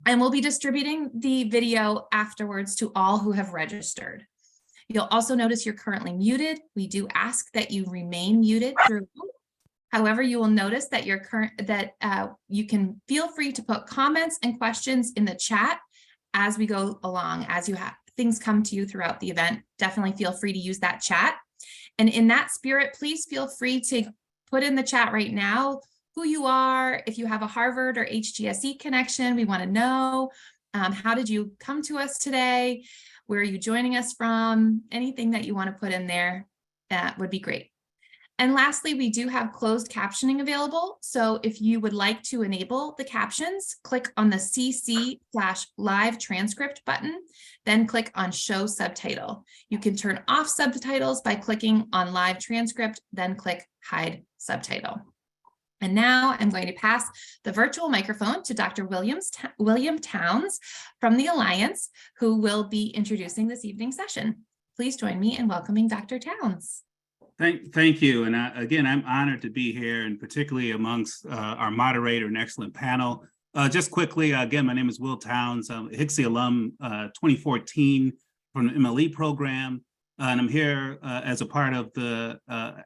And we'll be distributing the video afterwards to all who have registered. You'll also notice you're currently muted. We do ask that you remain muted throughout. However, you will notice that you can feel free to put comments and questions in the chat as we go along, as you have things come to you throughout the event. Definitely feel free to use that chat. And in that spirit, please feel free to put in the chat right now who you are. If you have a Harvard or HGSE connection, we want to know how did you come to us today? Where are you joining us from? Anything that you want to put in there, that would be great. And lastly, we do have closed captioning available. So if you would like to enable the captions, click on the CC/live transcript button, then click on show subtitle. You can turn off subtitles by clicking on live transcript, then click hide subtitle. And now I'm going to pass the virtual microphone to Dr. William Towns from the Alliance, who will be introducing this evening's session. Please join me in welcoming Dr. Towns. Thank you. And again, I'm honored to be here, and particularly amongst our moderator and excellent panel. Just quickly, again, my name is Will Towns. I'm a HGSE alum 2014 from the MLE program. And I'm here as a part of the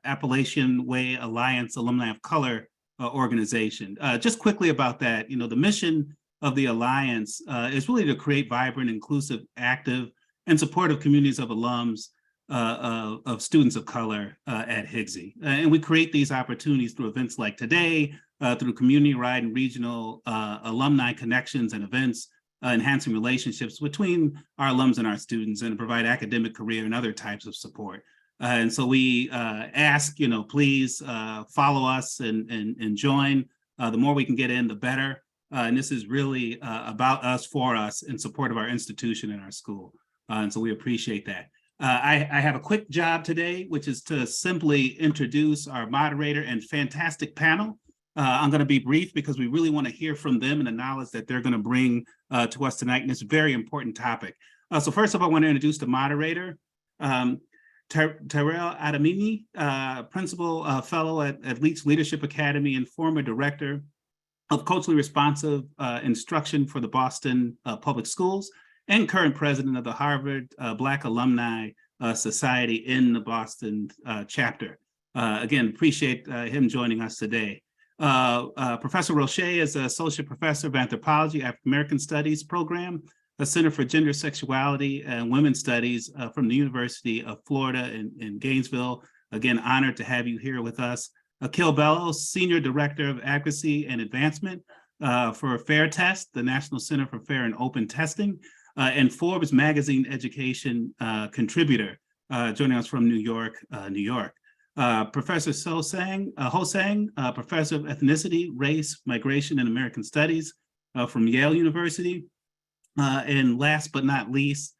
Appalachian Way Alliance Alumni of Color organization. Just quickly about that, the mission of the Alliance is really to create vibrant, inclusive, active, and supportive communities of alums of students of color at HGSE. And we create these opportunities through events like today, through community-wide and regional alumni connections and events, enhancing relationships between our alums and our students, and provide academic, career, and other types of support. And so we ask, please follow us and join. The more we can get in, the better. And this is really about us, for us, in support of our institution and our school. And so we appreciate that. I have a quick job today, which is to simply introduce our moderator and fantastic panel. I'm going to be brief because we really want to hear from them and the knowledge that they're going to bring to us tonight in this very important topic. So first of all, I want to introduce the moderator, Tyrell Adamini, Principal Fellow at Leach Leadership Academy and former Director of Culturally Responsive Instruction for the Boston Public Schools, and current president of the Harvard Black Alumni Society in the Boston chapter. Again, appreciate him joining us today. Professor Roche is an associate professor of anthropology, African American Studies program, a Center for Gender, Sexuality, and Women's Studies from the University of Florida in Gainesville. Again, honored to have you here with us. Akil Bellows, Senior Director of Advocacy and Advancement for Fair Test, the National Center for Fair and Open Testing, and Forbes Magazine Education contributor, joining us from New York, New York. Professor Hosang, Professor of Ethnicity, Race, Migration, and American Studies from Yale University. And last but not least,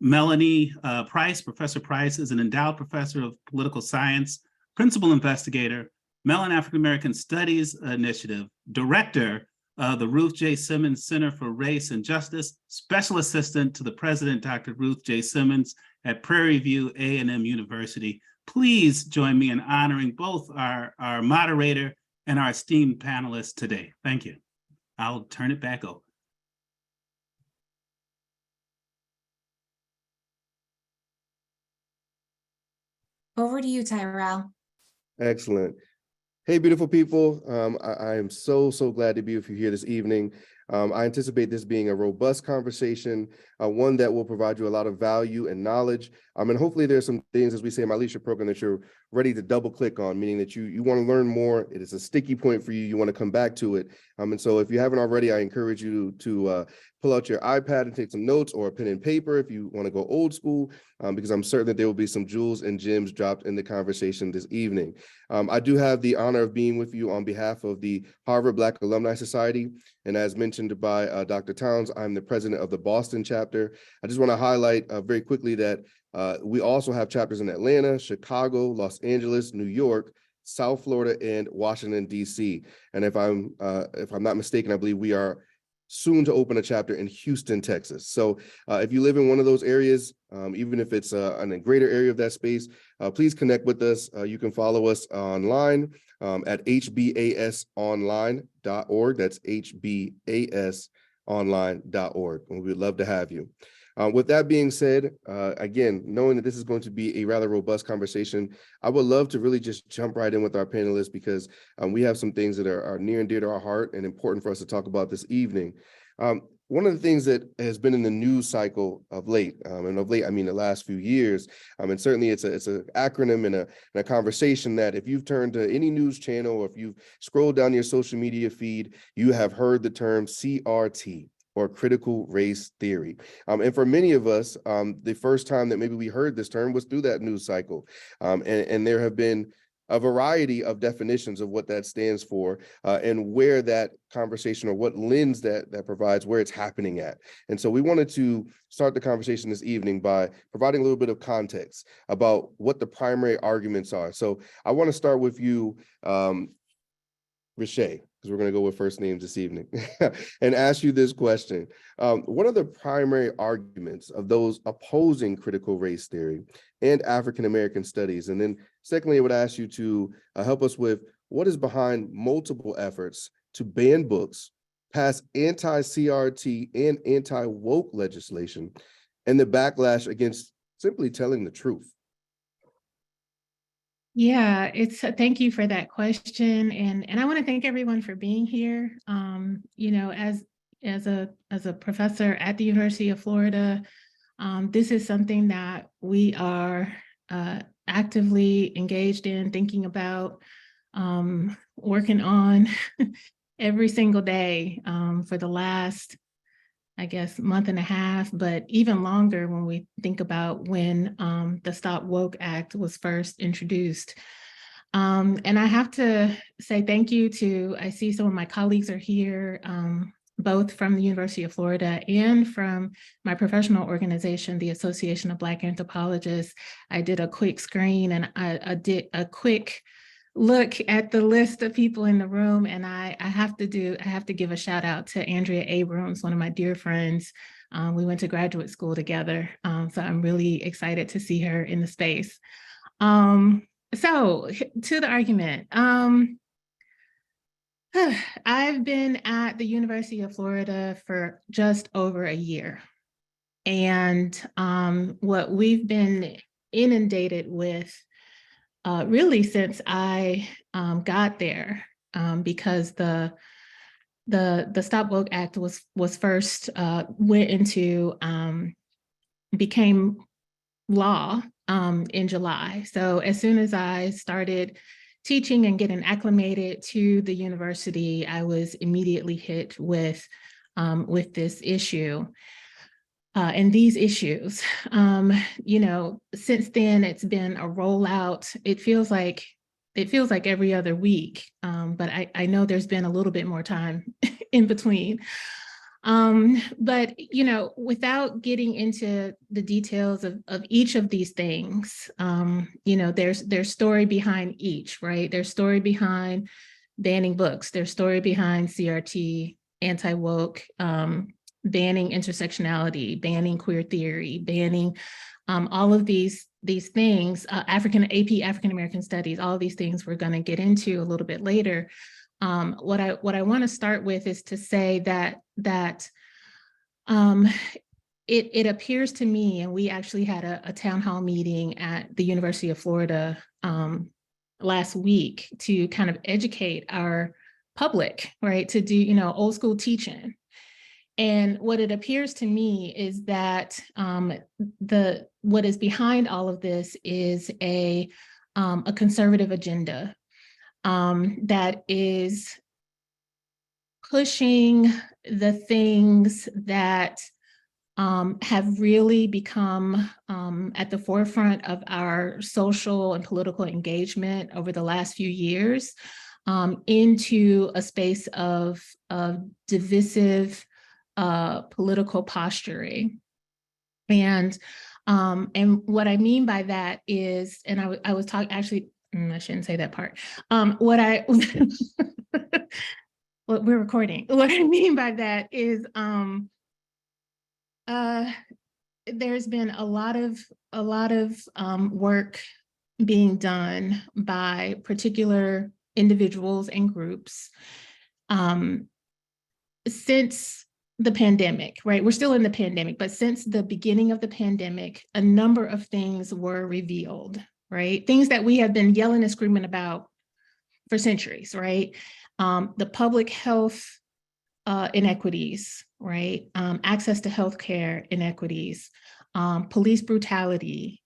Melanie Price. Professor Price is an endowed professor of political science, principal investigator, Mellon African American Studies Initiative, director of the Ruth J. Simmons Center for Race and Justice, special assistant to the president, Dr. Ruth J. Simmons at Prairie View A&M University. Please join me in honoring both our moderator and our esteemed panelists today. Thank you. I'll turn it back over. Over to you, Tyrell. Excellent. Hey, beautiful people. I am so glad to be with you here this evening. I anticipate this being a robust conversation, one that will provide you a lot of value and knowledge. And hopefully there's some things, as we say in my leadership program, that you're ready to double click on, meaning that you want to learn more. It is a sticky point for you. You want to come back to it. And so if you haven't already, I encourage you to pull out your iPad and take some notes, or a pen and paper if you want to go old school, because I'm certain that there will be some jewels and gems dropped in the conversation this evening. I do have the honor of being with you on behalf of the Harvard Black Alumni Society. And as mentioned by Dr. Towns, I'm the president of the Boston chapter. I just want to highlight very quickly that we also have chapters in Atlanta, Chicago, Los Angeles, New York, South Florida, and Washington, D.C. And if I'm not mistaken, I believe we are soon to open a chapter in Houston, Texas. So if you live in one of those areas, even if it's in a greater area of that space, please connect with us. You can follow us online at hbasonline.org. That's hbasonline.org. And we would love to have you. With that being said, again, knowing that this is going to be a rather robust conversation, I would love to really just jump right in with our panelists because we have some things that are near and dear to our heart and important for us to talk about this evening. One of the things that has been in the news cycle of late, and of late, I mean the last few years, and certainly it's an acronym and a conversation that if you've turned to any news channel or if you've scrolled down your social media feed, you have heard the term CRT, or critical race theory. And for many of us, the first time that maybe we heard this term was through that news cycle. And there have been a variety of definitions of what that stands for and where that conversation or what lens that provides, where it's happening at. And so we wanted to start the conversation this evening by providing a little bit of context about what the primary arguments are. So I want to start with you, Riche, because we're going to go with first names this evening, and ask you this question. What are the primary arguments of those opposing critical race theory and African-American studies? And then secondly, I would ask you to help us with what is behind multiple efforts to ban books, pass anti-CRT and anti-woke legislation, and the backlash against simply telling the truth. Yeah, thank you for that question. And I want to thank everyone for being here. You know, as a professor at the University of Florida, this is something that we are actively engaged in, thinking about, working on every single day for the last, I guess, month and a half, but even longer when we think about when the Stop Woke Act was first introduced. And I have to say thank you to, I see some of my colleagues are here, both from the University of Florida and from my professional organization, the Association of Black Anthropologists. I did a quick screen and I did a quick look at the list of people in the room, and I have to give a shout out to Andrea Abrams, one of my dear friends. We went to graduate school together, so I'm really excited to see her in the space. So to the argument, I've been at the University of Florida for just over a year, and what we've been inundated with really since I got there, because the Stop Woke Act was first went into became law in July. So as soon as I started teaching and getting acclimated to the university, I was immediately hit with this issue. And these issues, you know, since then it's been a rollout. It feels like every other week, but I know there's been a little bit more time in between. But you know, without getting into the details of each of these things, you know, there's story behind each, right? There's story behind banning books. There's story behind CRT, anti-woke. Banning intersectionality, banning queer theory, banning all of these things, African-American studies, all of these things we're going to get into a little bit later. What I want to start with is to say that it appears to me, and we actually had a town hall meeting at the University of Florida last week to kind of educate our public, right, to do, you know, old school teaching. And what it appears to me is that what is behind all of this is a conservative agenda that is pushing the things that have really become at the forefront of our social and political engagement over the last few years into a space of divisive political posturing. And what I mean by that is, and I was talking, actually, I shouldn't say that part. What I what we're recording. What I mean by that is there's been a lot of work being done by particular individuals and groups since the pandemic, right? We're still in the pandemic, but since the beginning of the pandemic, a number of things were revealed, right? Things that we have been yelling and screaming about for centuries, right? The public health inequities, right? Access to healthcare inequities, police brutality,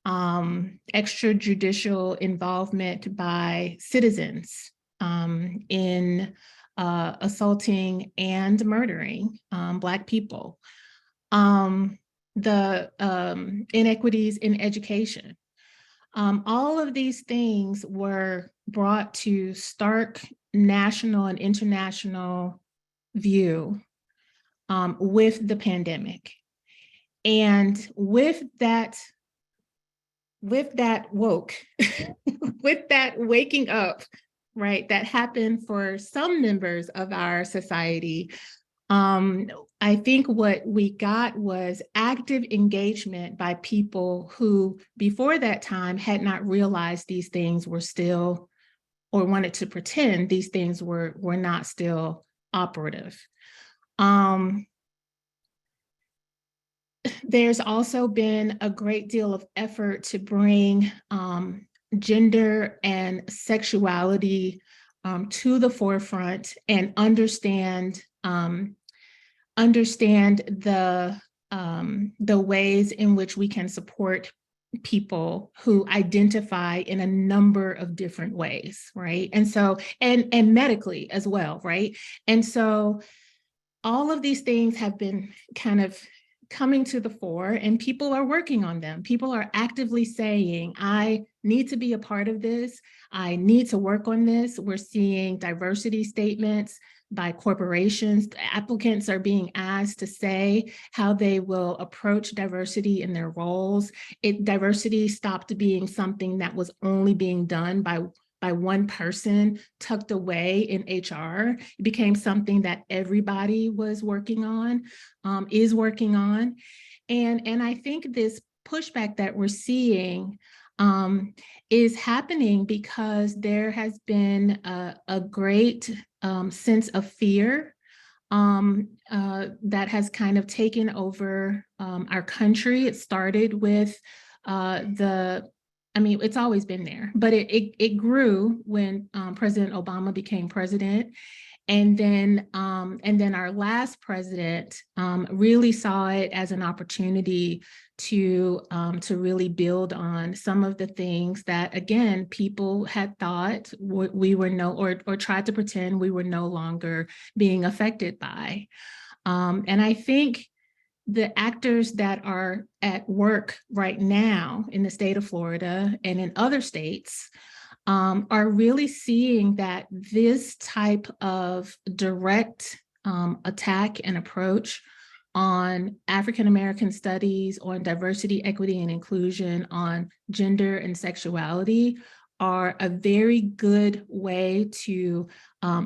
extrajudicial involvement by citizens in assaulting and murdering Black people, the inequities in education. All of these things were brought to stark national and international view with the pandemic. And with that with that waking up, right, that happened for some members of our society, I think what we got was active engagement by people who before that time had not realized these things were still, or wanted to pretend these things were not still operative. There's also been a great deal of effort to bring gender and sexuality to the forefront and understand the ways in which we can support people who identify in a number of different ways, right? And so, and medically as well, right? And so all of these things have been kind of coming to the fore, and people are working on them. People are actively saying, I need to be a part of this. I need to work on this. We're seeing diversity statements by corporations. Applicants are being asked to say how they will approach diversity in their roles. Diversity stopped being something that was only being done by one person tucked away in HR. It became something that everybody was working on, is working on. And I think this pushback that we're seeing is happening because there has been a great sense of fear that has kind of taken over our country. It started with it's always been there, but it grew when President Obama became president. And then our last president really saw it as an opportunity to really build on some of the things that, again, people had thought we were or tried to pretend we were no longer being affected by. And I think the actors that are at work right now in the state of Florida and in other states are really seeing that this type of direct attack and approach on African-American studies, on diversity, equity, and inclusion, on gender and sexuality are a very good way to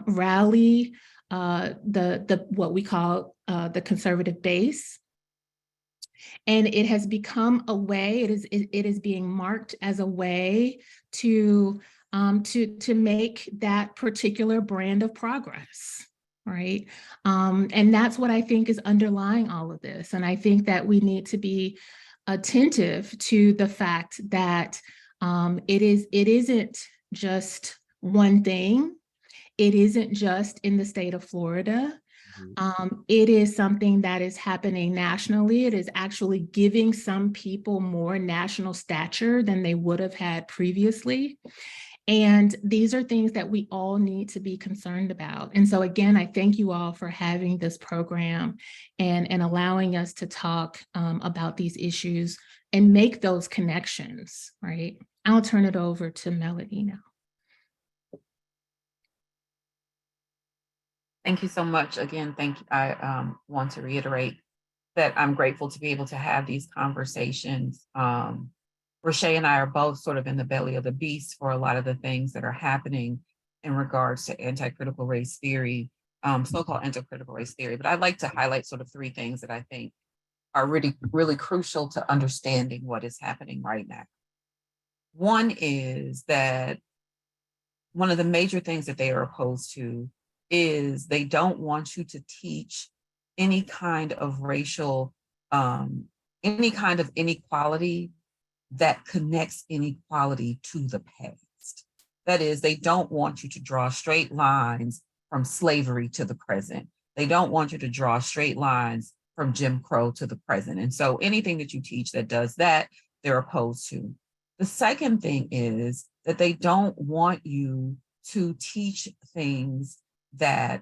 rally what we call the conservative base. And it has become a way, it is being marked as a way to make that particular brand of progress, right? And that's what I think is underlying all of this. And I think that we need to be attentive to the fact that it isn't just one thing. It isn't just in the state of Florida. It is something that is happening nationally. It is actually giving some people more national stature than they would have had previously. And these are things that we all need to be concerned about. And so again, I thank you all for having this program and allowing us to talk about these issues and make those connections, right? I'll turn it over to Melody now. Thank you so much. Again, thank you. I want to reiterate that I'm grateful to be able to have these conversations. Rashay and I are both sort of in the belly of the beast for a lot of the things that are happening. in regards to anti-critical race theory, so-called anti-critical race theory. But I'd like to highlight sort of three things that I think are really, really crucial to understanding what is happening right now. One is that one of the major things that they are opposed to is they don't want you to teach any kind of racial, any kind of inequality that connects inequality to the past. That is, they don't want you to draw straight lines from slavery to the present. They don't want you to draw straight lines from Jim Crow to the present. And so anything that you teach that does that, they're opposed to. The second thing is that they don't want you to teach things that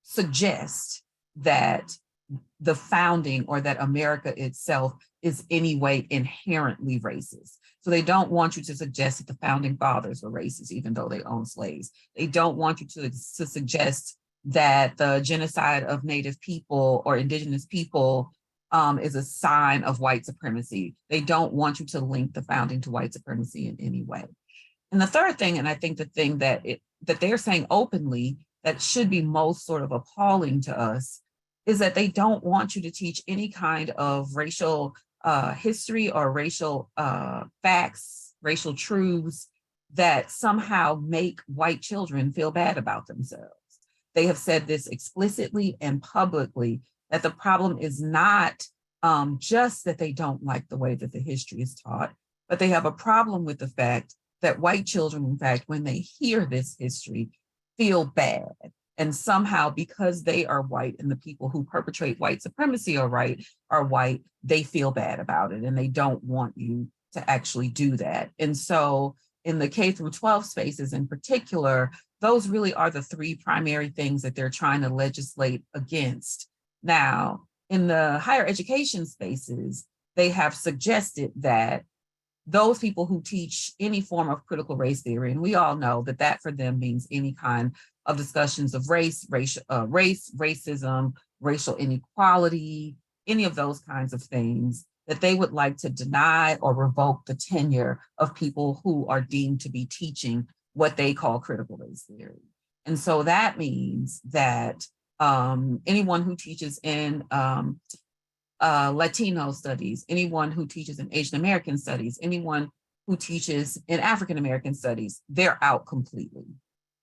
suggest that the founding or that America itself is anyway inherently racist. So they don't want you to suggest that the founding fathers were racist, even though they owned slaves. They don't want you to suggest that the genocide of Native people or indigenous people is a sign of white supremacy. They don't want you to link the founding to white supremacy in any way. And the third thing, and I think the thing that they're saying openly that should be most sort of appalling to us, is that they don't want you to teach any kind of racial history or racial facts, racial truths that somehow make white children feel bad about themselves. They have said this explicitly and publicly, that the problem is not just that they don't like the way that the history is taught, but they have a problem with the fact that white children, in fact, when they hear this history, feel bad. And somehow, because they are white and the people who perpetrate white supremacy are white, they feel bad about it and they don't want you to actually do that. And so in the K through 12 spaces in particular, those really are the three primary things that they're trying to legislate against. Now, in the higher education spaces, they have suggested that those people who teach any form of critical race theory, and we all know that that for them means any kind of discussions of race, racism, racial inequality, any of those kinds of things, that they would like to deny or revoke the tenure of people who are deemed to be teaching what they call critical race theory. And so that means that anyone who teaches in Latino studies, anyone who teaches in Asian American studies, anyone who teaches in African American studies, they're out completely.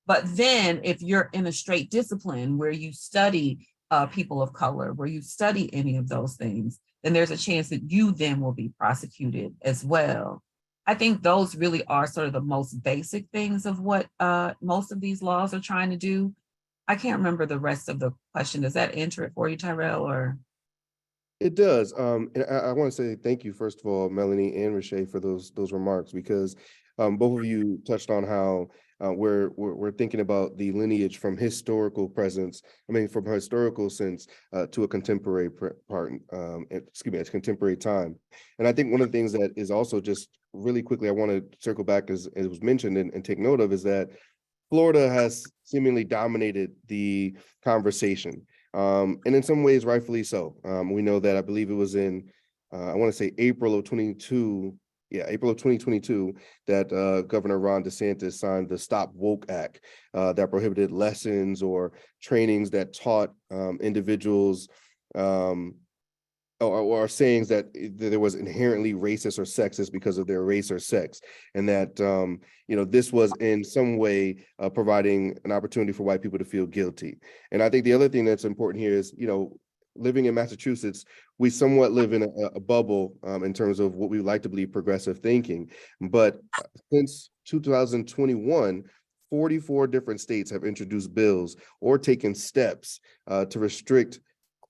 But then if you're in a straight discipline where you study people of color, where you study any of those things, then there's a chance that you then will be prosecuted as well. I think those really are sort of the most basic things of what most of these laws are trying to do. I can't remember the rest of the question. Does that answer it for you, Tyrell, or? It does. And I want to say thank you, first of all, Melanie and Rashay, for those remarks, because both of you touched on how we're thinking about the lineage from historical presence, from a historical sense to a contemporary contemporary time. And I think one of the things that is also just really quickly, I want to circle back as it was mentioned and take note of, is that Florida has seemingly dominated the conversation. And in some ways, rightfully so. We know that, I believe it was in, I want to say April of 2022, that Governor Ron DeSantis signed the Stop Woke Act that prohibited lessons or trainings that taught individuals or sayings that there was inherently racist or sexist because of their race or sex, and that this was in some way providing an opportunity for white people to feel guilty. And I think the other thing that's important here is, living in Massachusetts, we somewhat live in a bubble in terms of what we like to believe progressive thinking. But since 2021, 44 different states have introduced bills or taken steps to restrict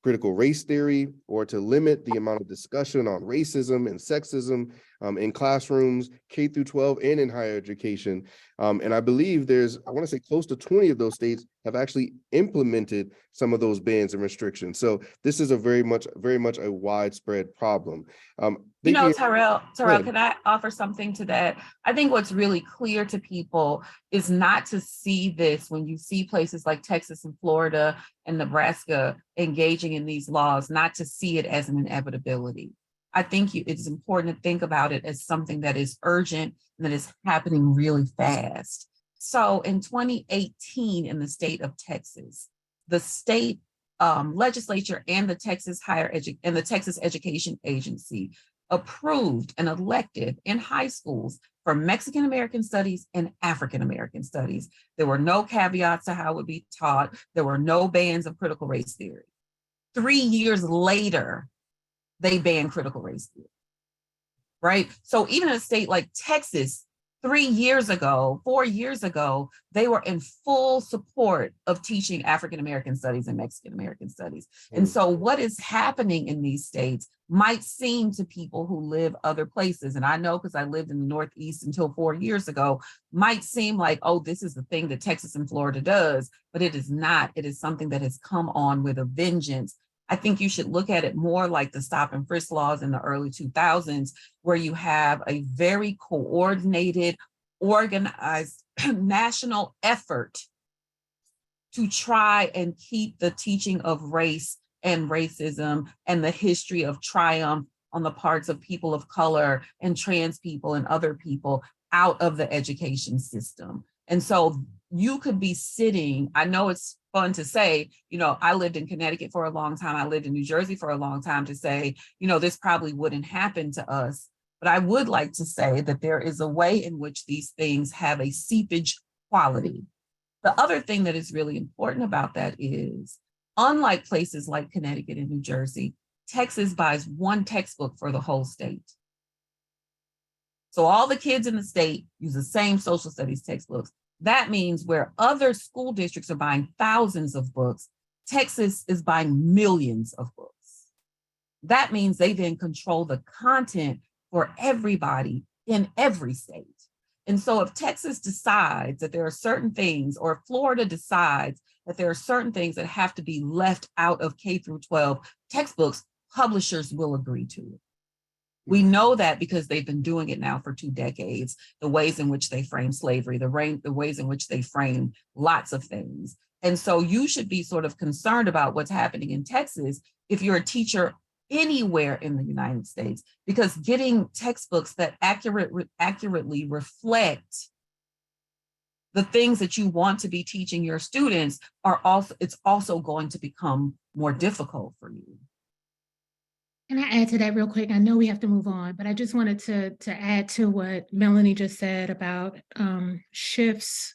critical race theory or to limit the amount of discussion on racism and sexism in classrooms, K through 12, and in higher education. And I believe I want to say close to 20 of those states have actually implemented some of those bans and restrictions. So this is a very much a widespread problem. Tyrell, can I offer something to that? I think what's really clear to people is not to see this when you see places like Texas and Florida and Nebraska engaging in these laws, not to see it as an inevitability. I think it's important to think about it as something that is urgent and that is happening really fast. So in 2018, in the state of Texas, the state legislature and the Texas Texas Education Agency approved an elective in high schools for Mexican American studies and African American studies. There were no caveats to how it would be taught. There were no bans of critical race theory. 3 years later, they banned critical race theory, right? So even in a state like Texas, 4 years ago, they were in full support of teaching African-American studies and Mexican-American studies. And so what is happening in these states might seem to people who live other places, and I know because I lived in the Northeast until 4 years ago, might seem like, oh, this is the thing that Texas and Florida does, but it is not. It is something that has come on with a vengeance. I think you should look at it more like the stop and frisk laws in the early 2000s, where you have a very coordinated, organized national effort to try and keep the teaching of race and racism and the history of triumph on the parts of people of color and trans people and other people out of the education system. And so you could be sitting, I know it's fun to say, I lived in Connecticut for a long time, I lived in New Jersey for a long time, to say, this probably wouldn't happen to us. But I would like to say that there is a way in which these things have a seepage quality. The other thing that is really important about that is, unlike places like Connecticut and New Jersey, Texas buys one textbook for the whole state. So all the kids in the state use the same social studies textbooks. That means where other school districts are buying thousands of books, Texas is buying millions of books. That means they then control the content for everybody in every state. And so if Texas decides that there are certain things, or if Florida decides that there are certain things that have to be left out of K through 12 textbooks, publishers will agree to it. We know that because they've been doing it now for 2 decades, the ways in which they frame slavery, the ways in which they frame lots of things. And so you should be sort of concerned about what's happening in Texas if you're a teacher anywhere in the United States, because getting textbooks that accurately reflect the things that you want to be teaching your students it's also going to become more difficult for you. Can I add to that real quick? I know we have to move on, but I just wanted to add to what Melanie just said about shifts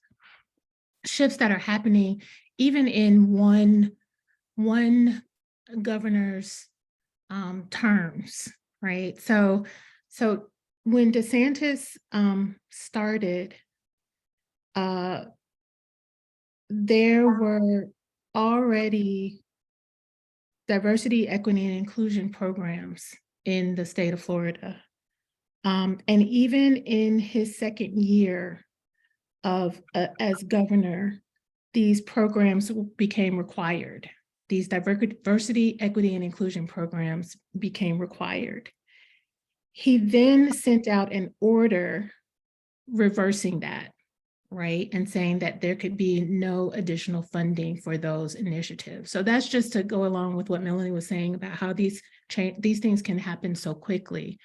that are happening even in one governor's terms, right? So when DeSantis started, there were already diversity, equity, and inclusion programs in the state of Florida. And even in his second year as governor, these programs became required. These diversity, equity, and inclusion programs became required. He then sent out an order reversing that, right? And saying that there could be no additional funding for those initiatives. So that's just to go along with what Melanie was saying about how these things can happen so quickly.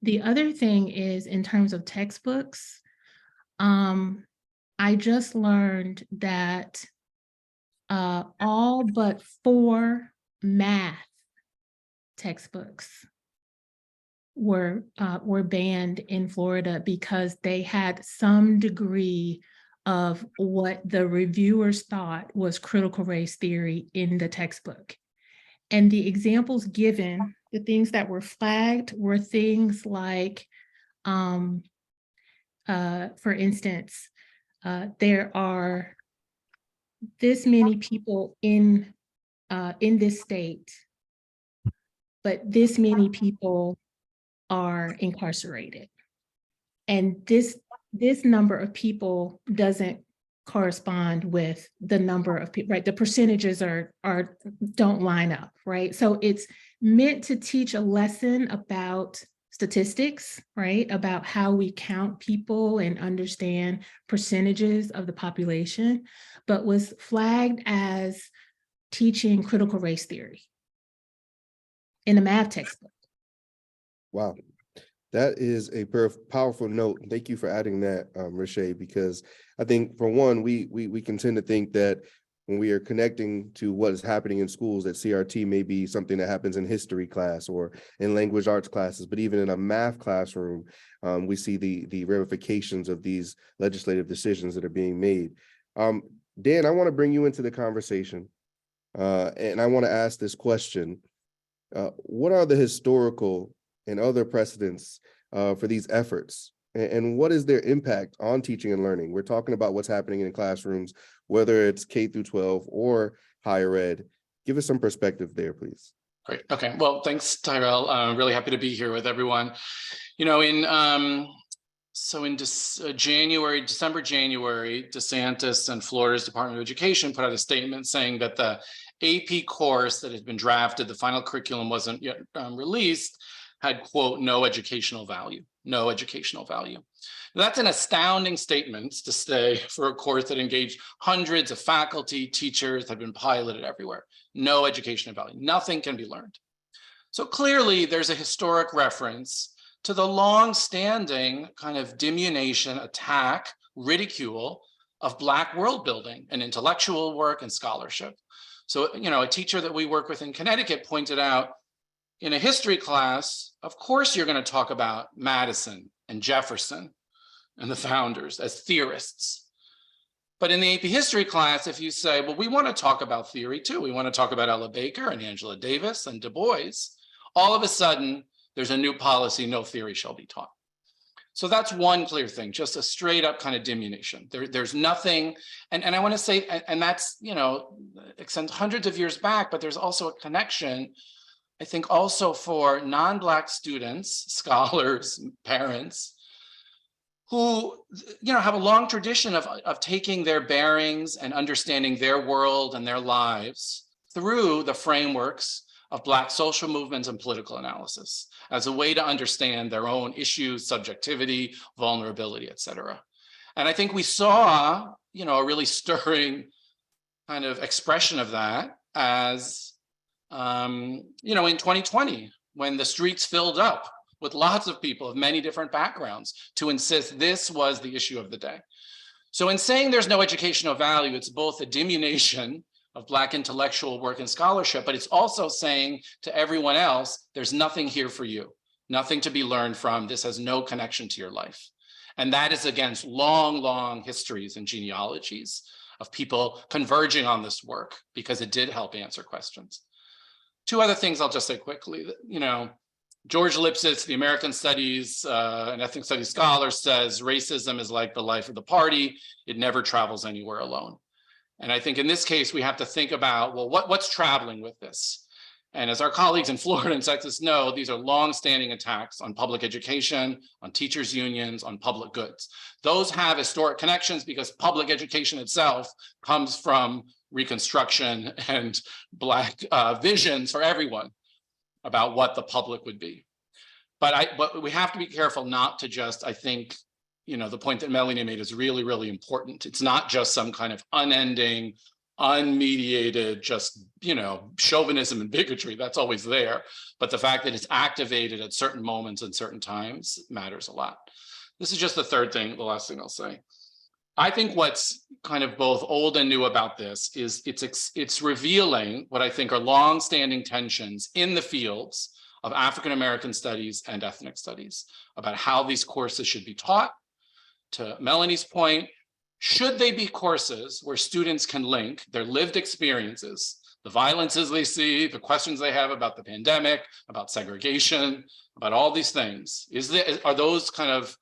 The other thing is, in terms of textbooks, I just learned that all but 4 math textbooks were banned in Florida because they had some degree of what the reviewers thought was critical race theory in the textbook. And the examples given, the things that were flagged, were things like, for instance, there are this many people in this state, but this many people are incarcerated. And this number of people doesn't correspond with the number of people, right? The percentages don't line up, right? So it's meant to teach a lesson about statistics, right? About how we count people and understand percentages of the population, but was flagged as teaching critical race theory in a math textbook. Wow. That is a powerful note. Thank you for adding that, Rashay, because I think for one, we can tend to think that when we are connecting to what is happening in schools, that CRT may be something that happens in history class or in language arts classes, but even in a math classroom, we see the ramifications of these legislative decisions that are being made. Dan, I want to bring you into the conversation, and I want to ask this question. What are the historical and other precedents for these efforts? And what is their impact on teaching and learning? We're talking about what's happening in classrooms, whether it's K through 12 or higher ed. Give us some perspective there, please. Great. Okay. Well, thanks, Tyrell. Really happy to be here with everyone. You know, in December, January, DeSantis and Florida's Department of Education put out a statement saying that the AP course that had been drafted, the final curriculum wasn't yet released, had, quote, no educational value. No educational value. Now, that's an astounding statement to say for a course that engaged hundreds of faculty, teachers, had been piloted everywhere. No educational value. Nothing can be learned. So clearly, there's a historic reference to the long-standing kind of diminution, attack, ridicule of Black world building and intellectual work and scholarship. So, you know, a teacher that we work with in Connecticut pointed out, in a history class, of course, you're going to talk about Madison and Jefferson and the founders as theorists. But in the AP history class, if you say, well, we want to talk about theory too, we want to talk about Ella Baker and Angela Davis and Du Bois, all of a sudden, there's a new policy, no theory shall be taught. So that's one clear thing, just a straight up kind of diminution. There's nothing, and I want to say, and that's, you know, extends hundreds of years back, but there's also a connection, I think, also for non-Black students, scholars, parents, who, you know, have a long tradition of taking their bearings and understanding their world and their lives through the frameworks of Black social movements and political analysis as a way to understand their own issues, subjectivity, vulnerability, et cetera. And I think we saw, you know, a really stirring kind of expression of that as, you know, in 2020, when the streets filled up with lots of people of many different backgrounds to insist this was the issue of the day. So in saying there's no educational value, it's both a diminution of Black intellectual work and scholarship, but it's also saying to everyone else, there's nothing here for you, nothing to be learned from. This has no connection to your life. And that is against long, long histories and genealogies of people converging on this work because it did help answer questions. Two other things I'll just say quickly. You know, George Lipsitz, the American Studies and Ethnic Studies scholar, says racism is like the life of the party. It never travels anywhere alone. And I think in this case, we have to think about, well, what's traveling with this? And as our colleagues in Florida and Texas know, these are long-standing attacks on public education, on teachers' unions, on public goods. Those have historic connections because public education itself comes from Reconstruction and Black visions for everyone about what the public would be. But we have to be careful not to just, I think, you know, the point that Melanie made is really, really important. It's not just some kind of unending, unmediated, just, you know, chauvinism and bigotry. That's always there. But the fact that it's activated at certain moments and certain times matters a lot. This is just the third thing, the last thing I'll say. I think what's kind of both old and new about this is it's revealing what I think are long-standing tensions in the fields of African-American studies and ethnic studies about how these courses should be taught. To Melanie's point, should they be courses where students can link their lived experiences, the violences they see, the questions they have about the pandemic, about segregation, about all these things? Are those kind of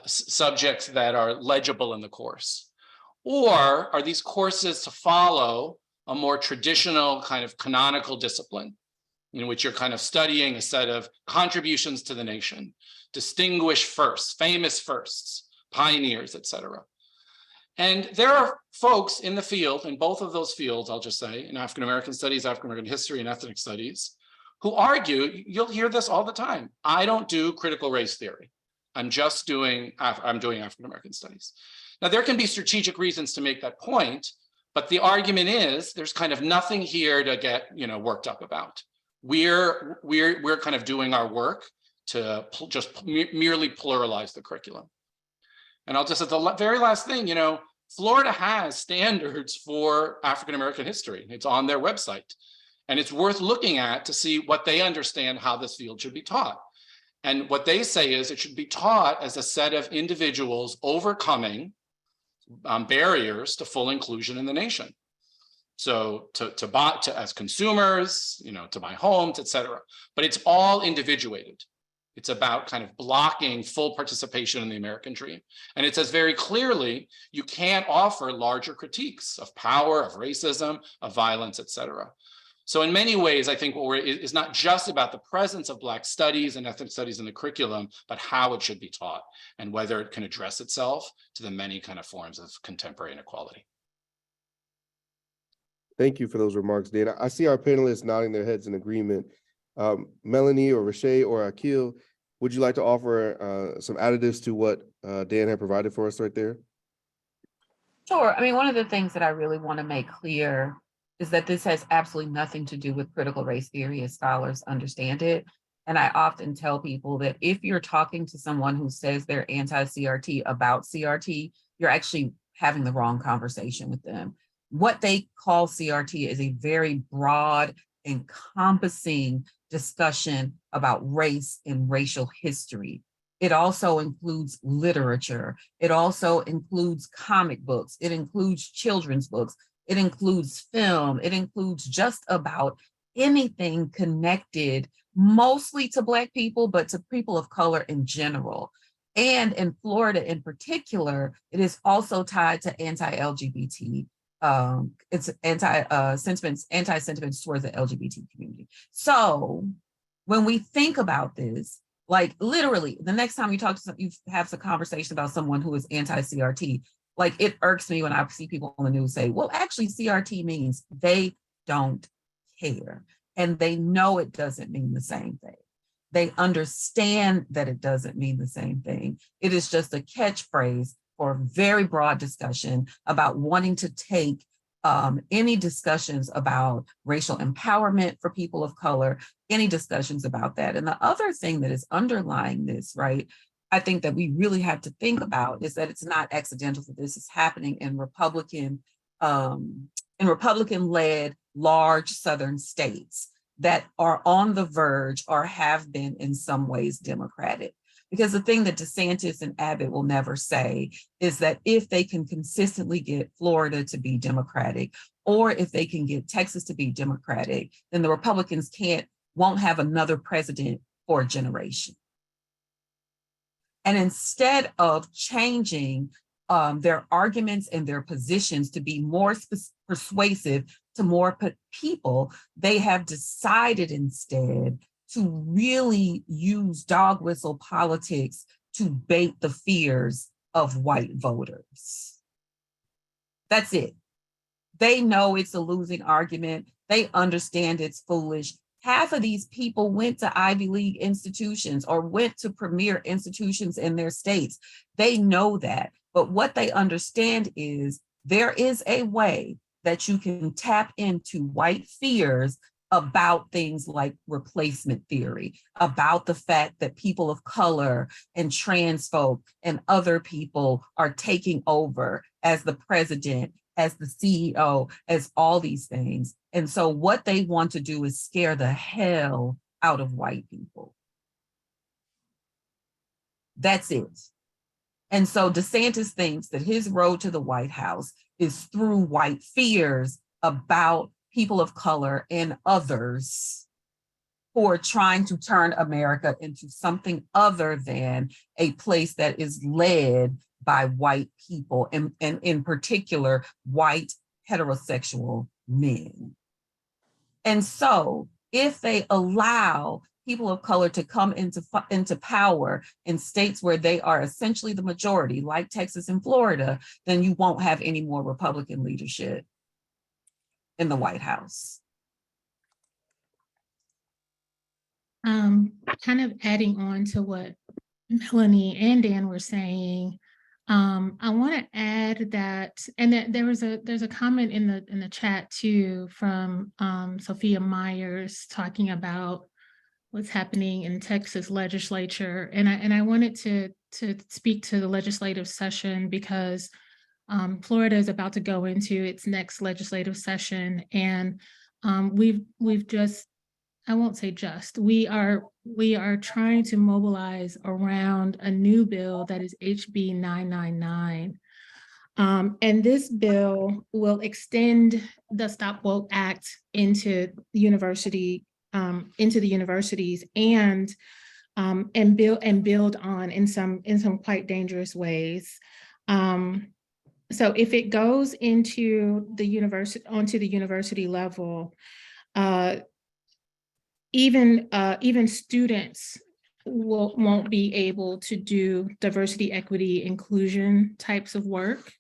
subjects that are legible in the course? Or are these courses to follow a more traditional kind of canonical discipline in which you're kind of studying a set of contributions to the nation, distinguished firsts, famous firsts, pioneers, et cetera? And there are folks in the field, in both of those fields, I'll just say, in African-American studies, African-American history, and ethnic studies, who argue, you'll hear this all the time, I don't do critical race theory. I'm doing African-American studies. Now, there can be strategic reasons to make that point, but the argument is there's kind of nothing here to get, you know, worked up about. We're kind of doing our work to just merely pluralize the curriculum. And I'll just, at the very last thing, you know, Florida has standards for African-American history. It's on their website. And it's worth looking at to see what they understand how this field should be taught. And what they say is it should be taught as a set of individuals overcoming barriers to full inclusion in the nation. So as consumers, you know, to buy homes, et cetera. But it's all individuated. It's about kind of blocking full participation in the American dream. And it says very clearly, you can't offer larger critiques of power, of racism, of violence, et cetera. So in many ways, I think what is not just about the presence of Black studies and ethnic studies in the curriculum, but how it should be taught and whether it can address itself to the many kind of forms of contemporary inequality. Thank you for those remarks, Dan. I see our panelists nodding their heads in agreement. Melanie or Rashay or Akil, would you like to offer some additives to what Dan had provided for us right there? Sure. I mean, one of the things that I really want to make clear is that this has absolutely nothing to do with critical race theory as scholars understand it. And I often tell people that if you're talking to someone who says they're anti-CRT about CRT, you're actually having the wrong conversation with them. What they call CRT is a very broad, encompassing discussion about race and racial history. It also includes literature. It also includes comic books. It includes children's books. It includes film. It includes just about anything connected mostly to Black people, but to people of color in general. And in Florida in particular, it is also tied to anti-LGBT. It's anti-sentiments towards the LGBT community. So when we think about this, like literally the next time you have a conversation about someone who is anti-CRT, like it irks me when I see people on the news say, well, actually CRT means they don't care. And they know it doesn't mean the same thing. They understand that it doesn't mean the same thing. It is just a catchphrase for a very broad discussion about wanting to take any discussions about racial empowerment for people of color, any discussions about that. And the other thing that is underlying this, right, I think that we really have to think about is that it's not accidental that this is happening in Republican-led large Southern states that are on the verge or have been in some ways Democratic. Because the thing that DeSantis and Abbott will never say is that if they can consistently get Florida to be Democratic, or if they can get Texas to be Democratic, then the Republicans won't have another president for a generation. And instead of changing their arguments and their positions to be more persuasive to more people, they have decided instead to really use dog whistle politics to bait the fears of white voters. That's it. They know it's a losing argument. They understand it's foolish. Half of these people went to Ivy League institutions or went to premier institutions in their states. They know that. But what they understand is there is a way that you can tap into white fears about things like replacement theory, about the fact that people of color and trans folk and other people are taking over as the president, as the CEO, as all these things. And so what they want to do is scare the hell out of white people. That's it. And so DeSantis thinks that his road to the White House is through white fears about people of color and others who are trying to turn America into something other than a place that is led by white people, and in particular, white heterosexual men. And so if they allow people of color to come into power in states where they are essentially the majority, like Texas and Florida, then you won't have any more Republican leadership in the White House. Kind of adding on to what Melanie and Dan were saying, I want to add that, and that there's a comment in the chat too from Sophia Myers talking about what's happening in Texas legislature. And I wanted to speak to the legislative session because Florida is about to go into its next legislative session. And we've just, I won't say just, we are trying to mobilize around a new bill that is HB 999. And this bill will extend the Stop Woke Act into the universities and build on in some quite dangerous ways. So if it goes into the university level, even students won't be able to do diversity, equity, inclusion types of work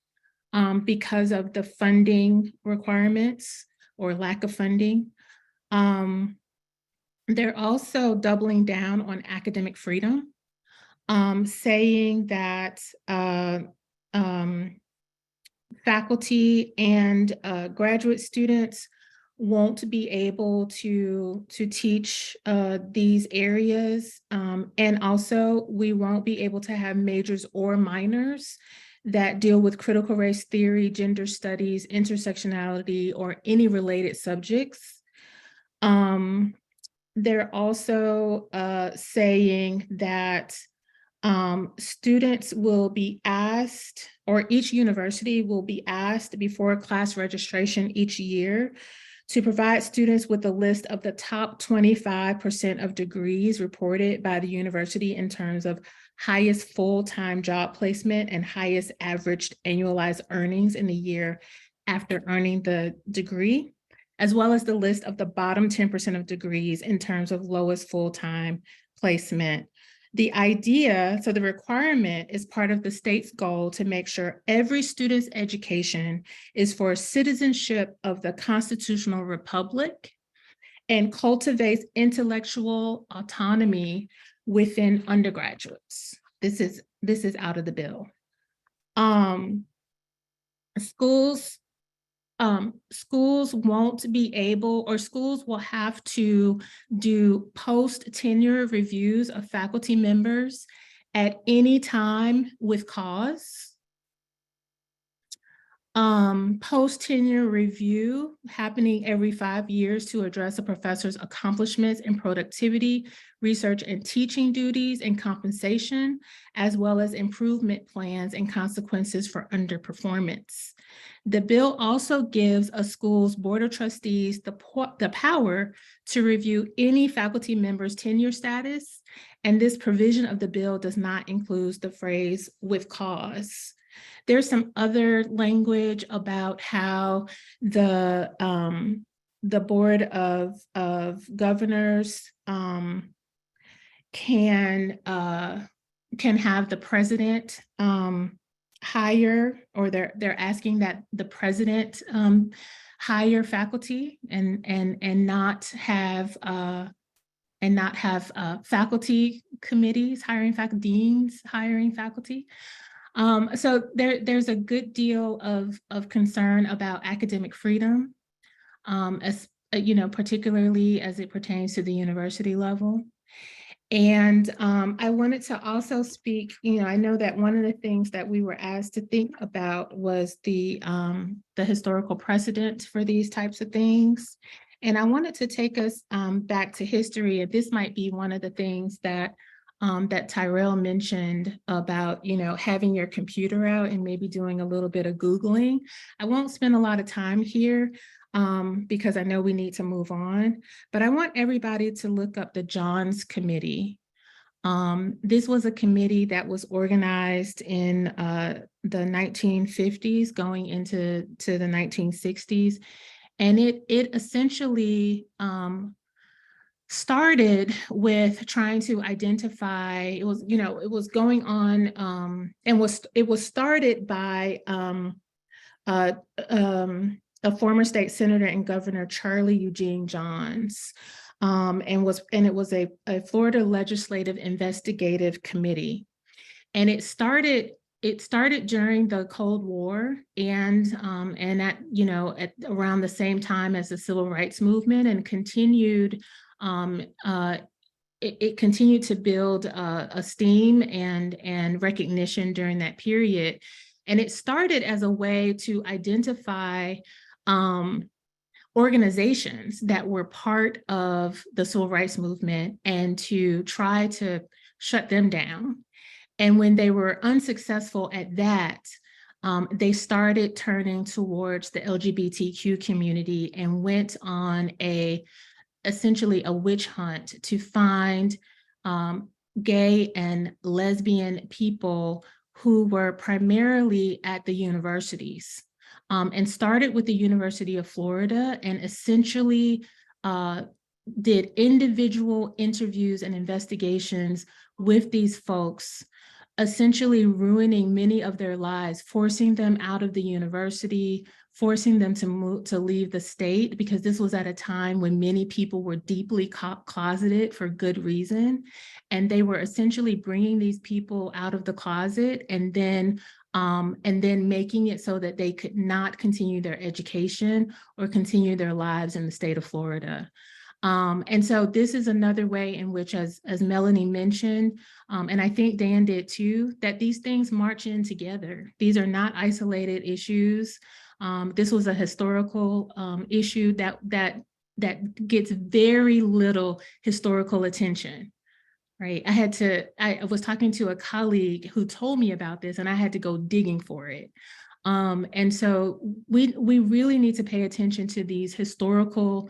because of the funding requirements or lack of funding. They're also doubling down on academic freedom, saying that faculty and graduate students won't be able to teach these areas. And also we won't be able to have majors or minors that deal with critical race theory, gender studies, intersectionality, or any related subjects. They're also saying that students will be asked, or each university will be asked before class registration each year to provide students with a list of the top 25% of degrees reported by the university in terms of highest full-time job placement and highest averaged annualized earnings in the year after earning the degree, as well as the list of the bottom 10% of degrees in terms of lowest full-time placement. The idea, so the requirement is part of the state's goal to make sure every student's education is for citizenship of the constitutional republic and cultivates intellectual autonomy within undergraduates. This is out of the bill. Schools won't be able, or schools will have to do post-tenure reviews of faculty members at any time with cause. Post-tenure review happening every 5 years to address a professor's accomplishments in productivity, research and teaching duties and compensation, as well as improvement plans and consequences for underperformance. The bill also gives a school's board of trustees the power to review any faculty member's tenure status, and this provision of the bill does not include the phrase "with cause." There's some other language about how the board of governors can have the president hire, or they're asking that the president hire faculty and not have faculty committees hiring faculty, deans hiring faculty. So there's a good deal of concern about academic freedom, as particularly as it pertains to the university level. And I wanted to also speak, I know that one of the things that we were asked to think about was the historical precedent for these types of things. And I wanted to take us back to history. And this might be one of the things that Tyrell mentioned about, having your computer out and maybe doing a little bit of Googling. I won't spend a lot of time here because I know we need to move on, but I want everybody to look up the Johns Committee. This was a committee that was organized in the 1950s going into the 1960s. And it essentially started with trying to identify, it was going on, and it was started by a former state senator and governor, Charlie Eugene Johns, and it was a Florida Legislative Investigative Committee. And it started during the Cold War and at around the same time as the Civil Rights Movement, and continued it continued to build esteem and recognition during that period. And it started as a way to identify organizations that were part of the civil rights movement and to try to shut them down. And when they were unsuccessful at that, they started turning towards the LGBTQ community and went on essentially a witch hunt to find gay and lesbian people who were primarily at the universities, and started with the University of Florida and essentially did individual interviews and investigations with these folks, essentially ruining many of their lives, forcing them out of the university, forcing them to leave the state, because this was at a time when many people were deeply closeted for good reason. And they were essentially bringing these people out of the closet and then making it so that they could not continue their education or continue their lives in the state of Florida. And so this is another way in which, as Melanie mentioned, and I think Dan did too, that these things march in together. These are not isolated issues. This was a historical issue that gets very little historical attention, right? I was talking to a colleague who told me about this and I had to go digging for it. And so we really need to pay attention to these historical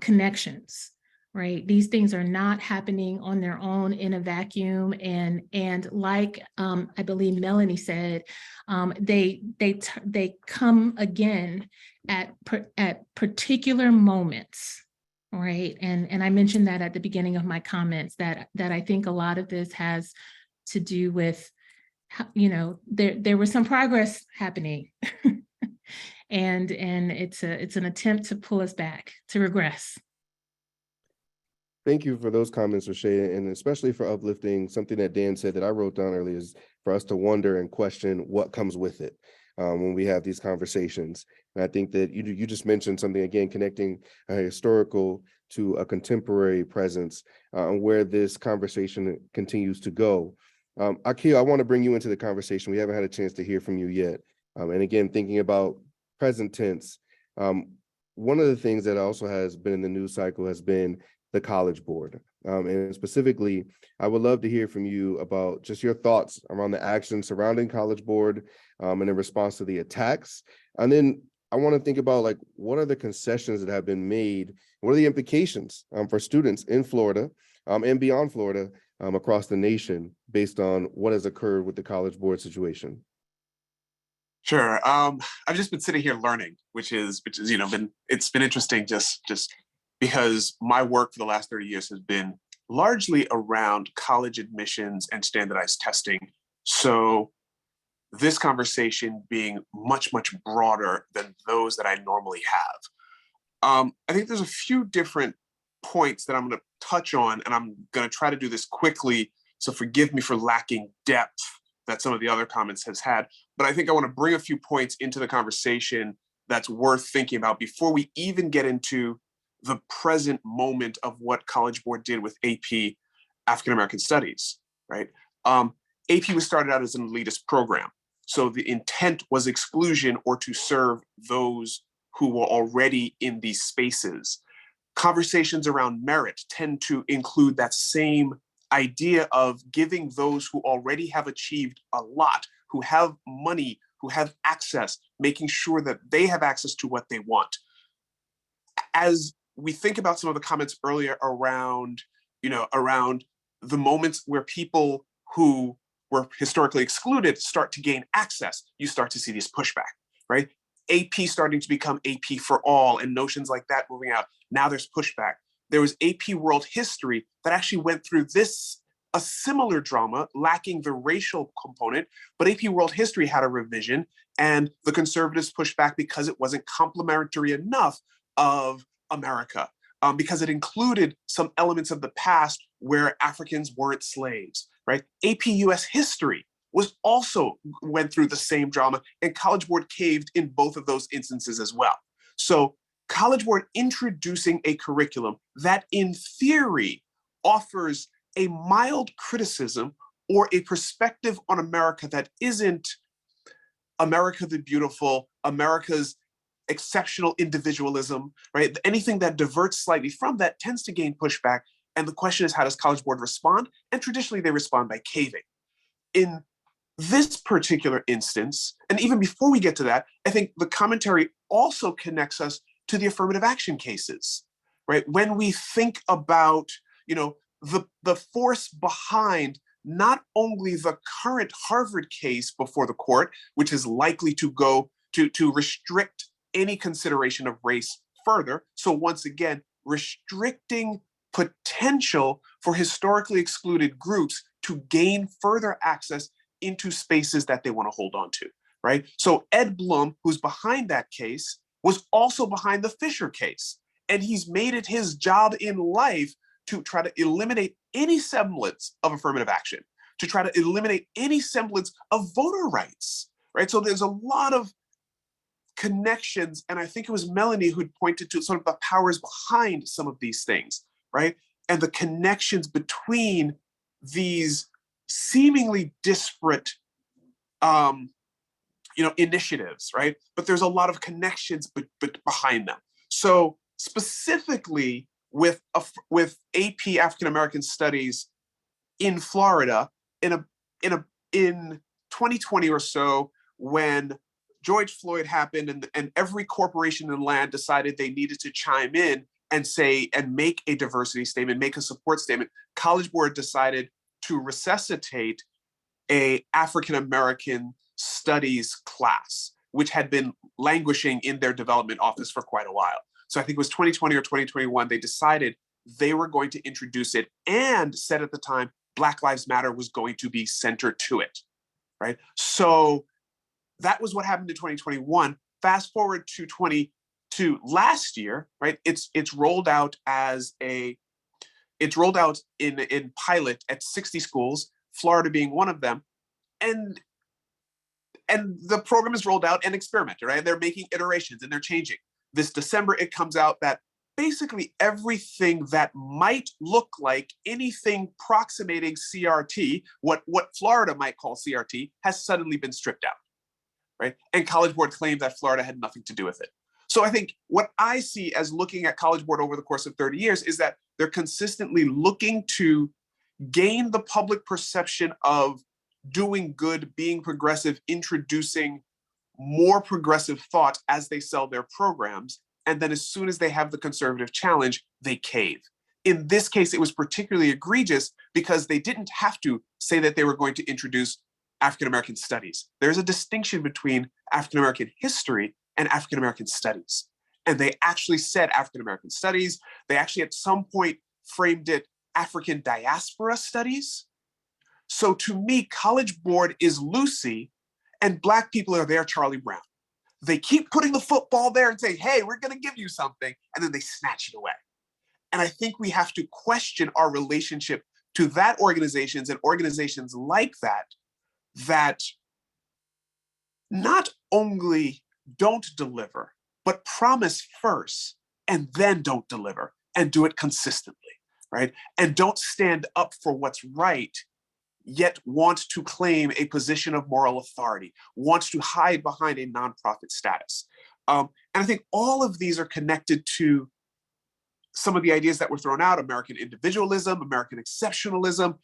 connections, right? These things are not happening on their own in a vacuum. And like I believe Melanie said, they come again at particular moments, right? And I mentioned that at the beginning of my comments, that I think a lot of this has to do with, you know, there was some progress happening. And it's an attempt to pull us back, to regress. Thank you for those comments, Rashay, and especially for uplifting something that Dan said that I wrote down earlier, is for us to wonder and question what comes with it when we have these conversations. And I think that you just mentioned something, again, connecting a historical to a contemporary presence where this conversation continues to go. Akil, I want to bring you into the conversation. We haven't had a chance to hear from you yet. And again, thinking about present tense, one of the things that also has been in the news cycle has been the College Board. And specifically, I would love to hear from you about just your thoughts around the action surrounding College Board and in response to the attacks. And then I want to think about, like, what are the concessions that have been made? What are the implications for students in Florida and beyond Florida across the nation based on what has occurred with the College Board situation? Sure. I've just been sitting here learning, which is it's been interesting just because my work for the last 30 years has been largely around college admissions and standardized testing. So this conversation being much, much broader than those that I normally have. I think there's a few different points that I'm going to touch on, and I'm going to try to do this quickly. So forgive me for lacking depth that some of the other comments has had. But I think I want to bring a few points into the conversation that's worth thinking about before we even get into the present moment of what College Board did with AP African American Studies, right? AP was started out as an elitist program. So the intent was exclusion or to serve those who were already in these spaces. Conversations around merit tend to include that same idea of giving those who already have achieved a lot, who have money, who have access, making sure that they have access to what they want. As we think about some of the comments earlier around the moments where people who were historically excluded start to gain access, you start to see this pushback, right? AP starting to become AP for all and notions like that moving out. Now there's pushback. There was AP World History that actually went through a similar drama, lacking the racial component, but AP World History had a revision and the conservatives pushed back because it wasn't complementary enough of America, because it included some elements of the past where Africans weren't slaves, right? AP US History went through the same drama, and College Board caved in both of those instances as well. So College Board introducing a curriculum that in theory offers a mild criticism or a perspective on America that isn't America the Beautiful, America's exceptional individualism, right? Anything that diverts slightly from that tends to gain pushback. And the question is, how does College Board respond? And traditionally, they respond by caving. In this particular instance, and even before we get to that, I think the commentary also connects us to the affirmative action cases, right? When we think about, the force behind not only the current Harvard case before the court, which is likely to go to restrict any consideration of race further. So once again, restricting potential for historically excluded groups to gain further access into spaces that they want to hold on to, right? So Ed Blum, who's behind that case, was also behind the Fisher case. And he's made it his job in life to try to eliminate any semblance of affirmative action, to try to eliminate any semblance of voter rights, right? So there's a lot of connections, and I think it was Melanie who'd pointed to sort of the powers behind some of these things, right? And the connections between these seemingly disparate initiatives, right? But there's a lot of connections behind them. So specifically with AP African American Studies in Florida, in 2020 or so, when George Floyd happened and every corporation in land decided they needed to chime in and say and make a diversity statement, make a support statement, College Board decided to resuscitate a African American Studies class, which had been languishing in their development office for quite a while. So I think it was 2020 or 2021, they decided they were going to introduce it and said at the time, Black Lives Matter was going to be centered to it, right? So that was what happened in 2021. Fast forward to last year, right? It's rolled out in pilot at 60 schools, Florida being one of them. And the program is rolled out and experimented, right? They're making iterations and they're changing. This December, it comes out that basically everything that might look like anything approximating CRT, what Florida might call CRT, has suddenly been stripped out, right? And College Board claimed that Florida had nothing to do with it. So I think what I see as looking at College Board over the course of 30 years is that they're consistently looking to gain the public perception of doing good, being progressive, introducing more progressive thought as they sell their programs. And then as soon as they have the conservative challenge, they cave. In this case, it was particularly egregious because they didn't have to say that they were going to introduce African American studies. There's a distinction between African American history and African American studies. And they actually said African American studies. They actually at some point framed it African diaspora studies. So to me, College Board is Lucy and Black people are there, Charlie Brown. They keep putting the football there and say, hey, we're going to give you something. And then they snatch it away. And I think we have to question our relationship to that organizations and organizations like that not only don't deliver, but promise first and then don't deliver and do it consistently, right? And don't stand up for what's right, yet want to claim a position of moral authority, wants to hide behind a nonprofit status. And I think all of these are connected to some of the ideas that were thrown out: American individualism, American exceptionalism,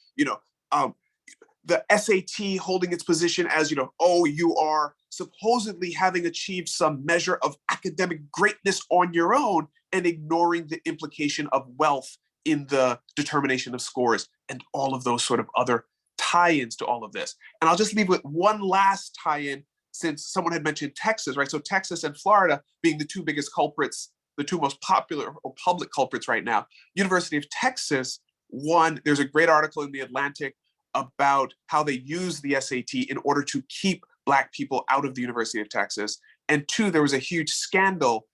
the SAT holding its position as, oh, you are supposedly having achieved some measure of academic greatness on your own and ignoring the implication of wealth in the determination of scores and all of those sort of other tie-ins to all of this. And I'll just leave with one last tie-in, since someone had mentioned Texas, right? So Texas and Florida being the two biggest culprits, the two most popular or public culprits right now. University of Texas, one, there's a great article in The Atlantic about how they use the SAT in order to keep Black people out of the University of Texas. And two, there was a huge scandal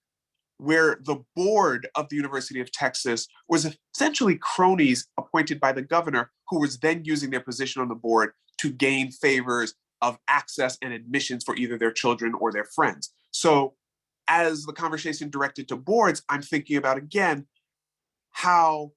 where the board of the University of Texas was essentially cronies appointed by the governor, who was then using their position on the board to gain favors of access and admissions for either their children or their friends. So as the conversation directed to boards, I'm thinking about, again, how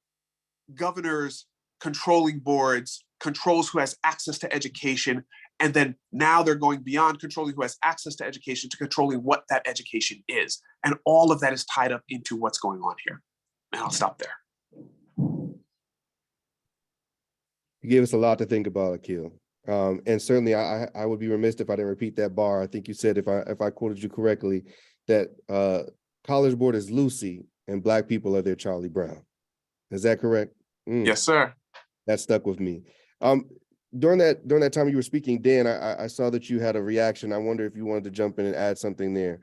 governors, controlling boards, controls who has access to education, and then now they're going beyond controlling who has access to education to controlling what that education is. And all of that is tied up into what's going on here. And I'll stop there. You gave us a lot to think about, Akil. And certainly I would be remiss if I didn't repeat that bar. I think you said, if I quoted you correctly, that College Board is Lucy and Black people are their Charlie Brown. Is that correct? Yes, sir. That stuck with me. During that time you were speaking, Dan, I saw that you had a reaction. I wonder if you wanted to jump in and add something there.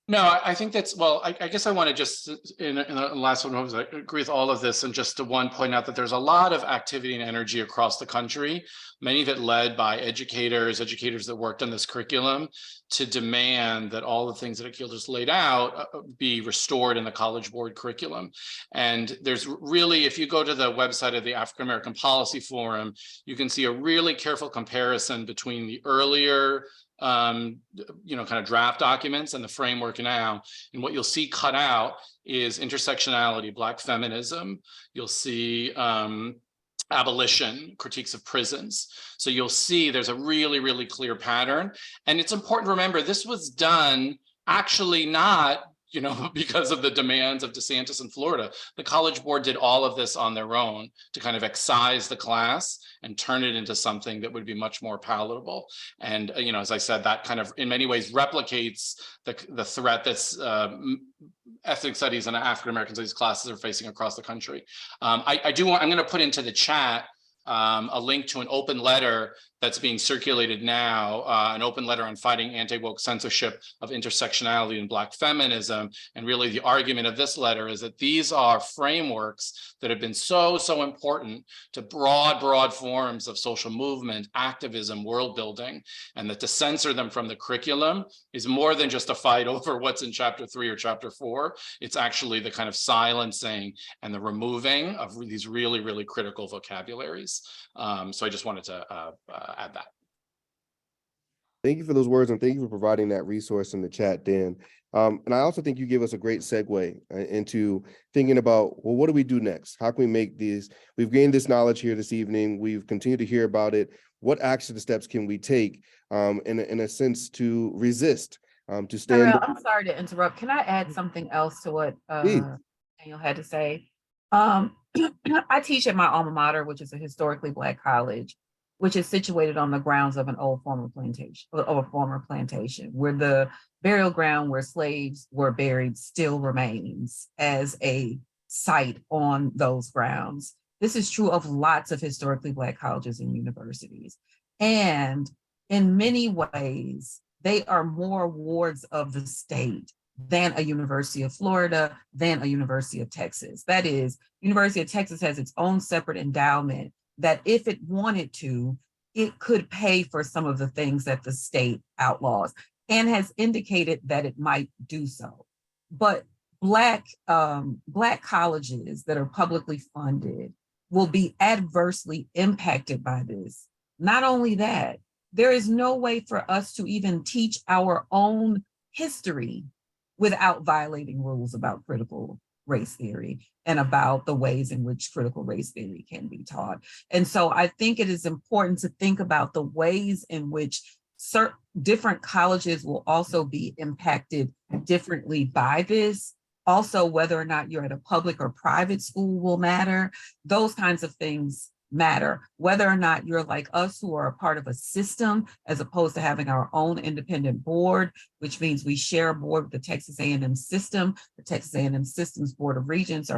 No, I think that's, well, I guess I want to just, in the last one, I agree with all of this, and just to point out that there's a lot of activity and energy across the country, many of it led by educators that worked on this curriculum, to demand that all the things that Akil just laid out be restored in the College Board curriculum. And there's really, if you go to the website of the African American Policy Forum, you can see a really careful comparison between the earlier kind of draft documents and the framework now. And what you'll see cut out is intersectionality, Black feminism. You'll see abolition, critiques of prisons. So you'll see there's a really, really clear pattern. And it's important to remember this was done actually not because of the demands of DeSantis in Florida. The College Board did all of this on their own to kind of excise the class and turn it into something that would be much more palatable. And, as I said, that kind of in many ways replicates the threat that's ethnic studies and African-American studies classes are facing across the country. I'm going to put into the chat a link to an open letter that's being circulated now, an open letter on fighting anti-woke censorship of intersectionality and Black feminism. And really the argument of this letter is that these are frameworks that have been so important to broad forms of social movement, activism, world building, and that to censor them from the curriculum is more than just a fight over what's in chapter 3 or chapter 4. It's actually the kind of silencing and the removing of these really, really critical vocabularies. So I just wanted to add that. Thank you for those words, and thank you for providing that resource in the chat, Dan. And I also think you gave us a great segue into thinking about, well, what do we do next? How can we make these? We've gained this knowledge here this evening. We've continued to hear about it. What action steps can we take in a sense to resist, to stand? I'm sorry to interrupt. Can I add something else to what Daniel had to say? I teach at my alma mater, which is a historically Black college, which is situated on the grounds of an old former plantation, where the burial ground where slaves were buried still remains as a site on those grounds. This is true of lots of historically Black colleges and universities. And in many ways, they are more wards of the state than a University of Florida, than a University of Texas. That is, University of Texas has its own separate endowment that if it wanted to, it could pay for some of the things that the state outlaws, and has indicated that it might do so. But Black colleges that are publicly funded will be adversely impacted by this. Not only that, there is no way for us to even teach our own history without violating rules about critical race theory and about the ways in which critical race theory can be taught. And so I think it is important to think about the ways in which certain different colleges will also be impacted differently by this. Also, whether or not you're at a public or private school will matter. Those kinds of things matter. Whether or not you're like us who are a part of a system as opposed to having our own independent board, which means we share a board with the Texas A&M system. The Texas A&M system's Board of Regents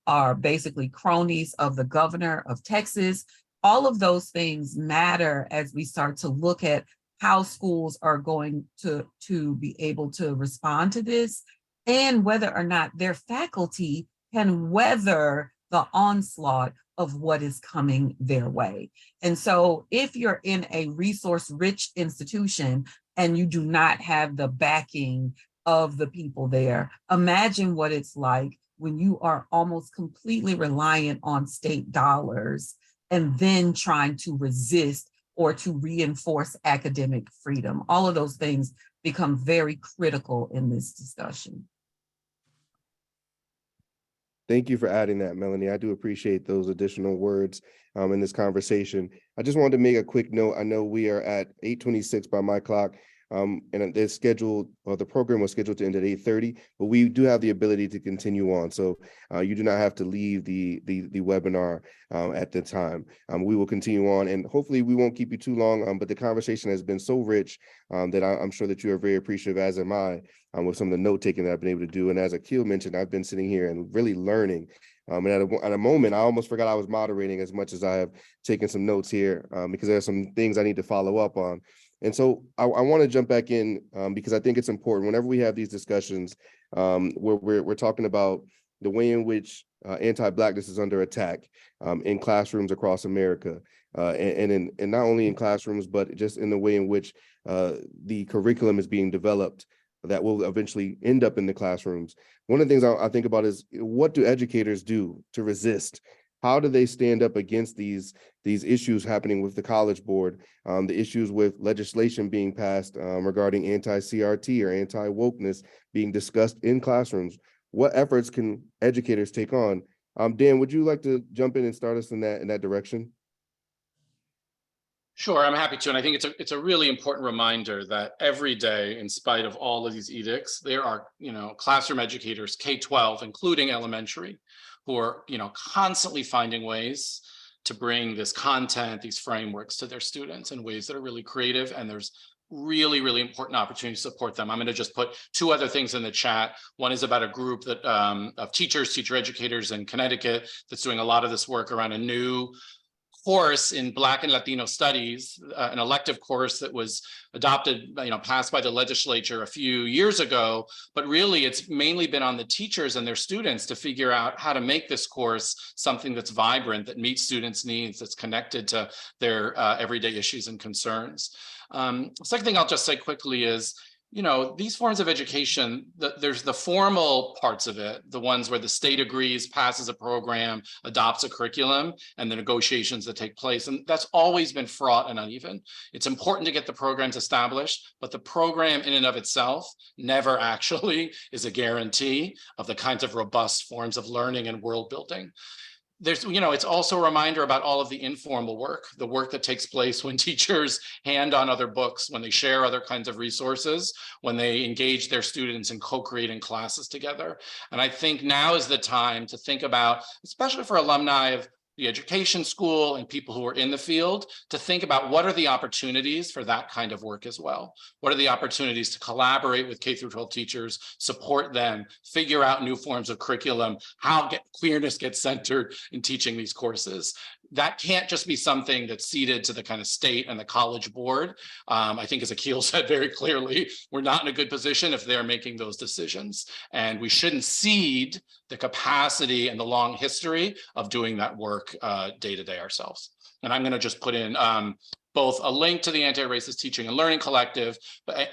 are basically cronies of the governor of Texas. All of those things matter as we start to look at how schools are going to be able to respond to this, and whether or not their faculty can weather the onslaught of what is coming their way. And so if you're in a resource-rich institution and you do not have the backing of the people there, imagine what it's like when you are almost completely reliant on state dollars and then trying to resist or to reinforce academic freedom. All of those things become very critical in this discussion. Thank you for adding that, Melanie. I do appreciate those additional words in this conversation. I just wanted to make a quick note. I know we are at 8:26 by my clock. And it's scheduled, or the program was scheduled to end at 8:30, but we do have the ability to continue on. So you do not have to leave the webinar at the time. We will continue on, and hopefully we won't keep you too long, but the conversation has been so rich that I'm sure that you are very appreciative, as am I, with some of the note taking that I've been able to do. And as Akil mentioned, I've been sitting here and really learning. And at a moment, I almost forgot I was moderating as much as I have taken some notes here, because there are some things I need to follow up on. And so I want to jump back in because I think it's important whenever we have these discussions where we're talking about the way in which anti-Blackness is under attack in classrooms across America, and not only in classrooms, but just in the way in which the curriculum is being developed that will eventually end up in the classrooms. One of the things I think about is, what do educators do to resist? How do they stand up against these issues happening with the College Board, the issues with legislation being passed regarding anti-CRT or anti-wokeness being discussed in classrooms? What efforts can educators take on? Dan, would you like to jump in and start us in that direction? Sure, I'm happy to. And I think it's a really important reminder that every day, in spite of all of these edicts, there are, classroom educators, K-12, including elementary, who are, constantly finding ways to bring this content, these frameworks to their students in ways that are really creative. And there's really, really important opportunity to support them. I'm going to just put two other things in the chat. One is about a group that of teacher educators in Connecticut that's doing a lot of this work around a new course in Black and Latino studies, an elective course that was adopted, passed by the legislature a few years ago, but really it's mainly been on the teachers and their students to figure out how to make this course something that's vibrant, that meets students' needs, that's connected to their everyday issues and concerns. Second thing I'll just say quickly is, these forms of education, there's the formal parts of it, the ones where the state agrees, passes a program, adopts a curriculum, and the negotiations that take place. And that's always been fraught and uneven. It's important to get the programs established, but the program in and of itself never actually is a guarantee of the kinds of robust forms of learning and world building. There's, it's also a reminder about all of the informal work, the work that takes place when teachers hand on other books, when they share other kinds of resources, when they engage their students in co-creating classes together. And I think now is the time to think about, especially for alumni of the education school and people who are in the field, to think about what are the opportunities for that kind of work as well. What are the opportunities to collaborate with K-12 teachers, support them, figure out new forms of curriculum, how queerness gets centered in teaching these courses. That can't just be something that's ceded to the kind of state and the College Board. I think, as Akil said very clearly, we're not in a good position if they're making those decisions. And we shouldn't cede the capacity and the long history of doing that work day to day ourselves. And I'm going to just put in both a link to the Anti-Racist Teaching and Learning Collective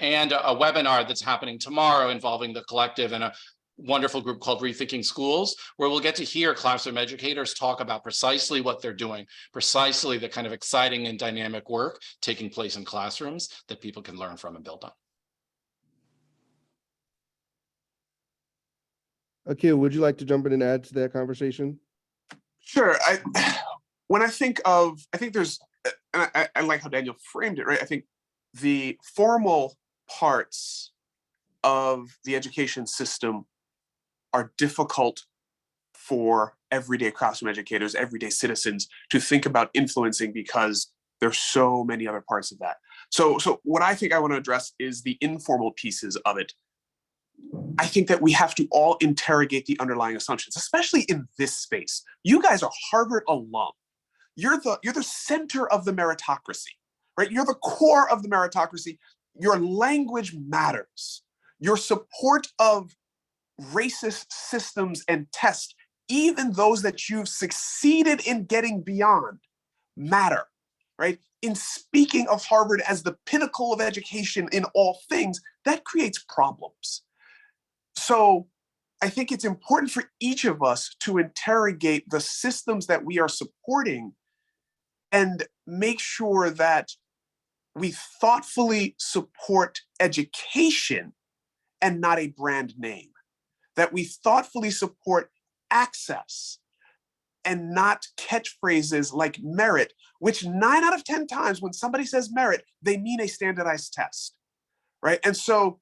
and a webinar that's happening tomorrow involving the collective and a wonderful group called Rethinking Schools, where we'll get to hear classroom educators talk about precisely what they're doing, precisely the kind of exciting and dynamic work taking place in classrooms that people can learn from and build on. Akil, would you like to jump in and add to that conversation? Sure. When I think there's, and I like how Daniel framed it, right? I think the formal parts of the education system are difficult for everyday classroom educators, everyday citizens to think about influencing, because there's so many other parts of that. So what I think I want to address is the informal pieces of it. I think that we have to all interrogate the underlying assumptions, especially in this space. You guys are Harvard alum. You're the center of the meritocracy, right? You're the core of the meritocracy. Your language matters. Your support of racist systems and tests, even those that you've succeeded in getting beyond, matter, right? In speaking of Harvard as the pinnacle of education in all things, that creates problems. So I think it's important for each of us to interrogate the systems that we are supporting and make sure that we thoughtfully support education and not a brand name, that we thoughtfully support access and not catchphrases like merit, which 9 out of 10 times when somebody says merit, they mean a standardized test, right? And so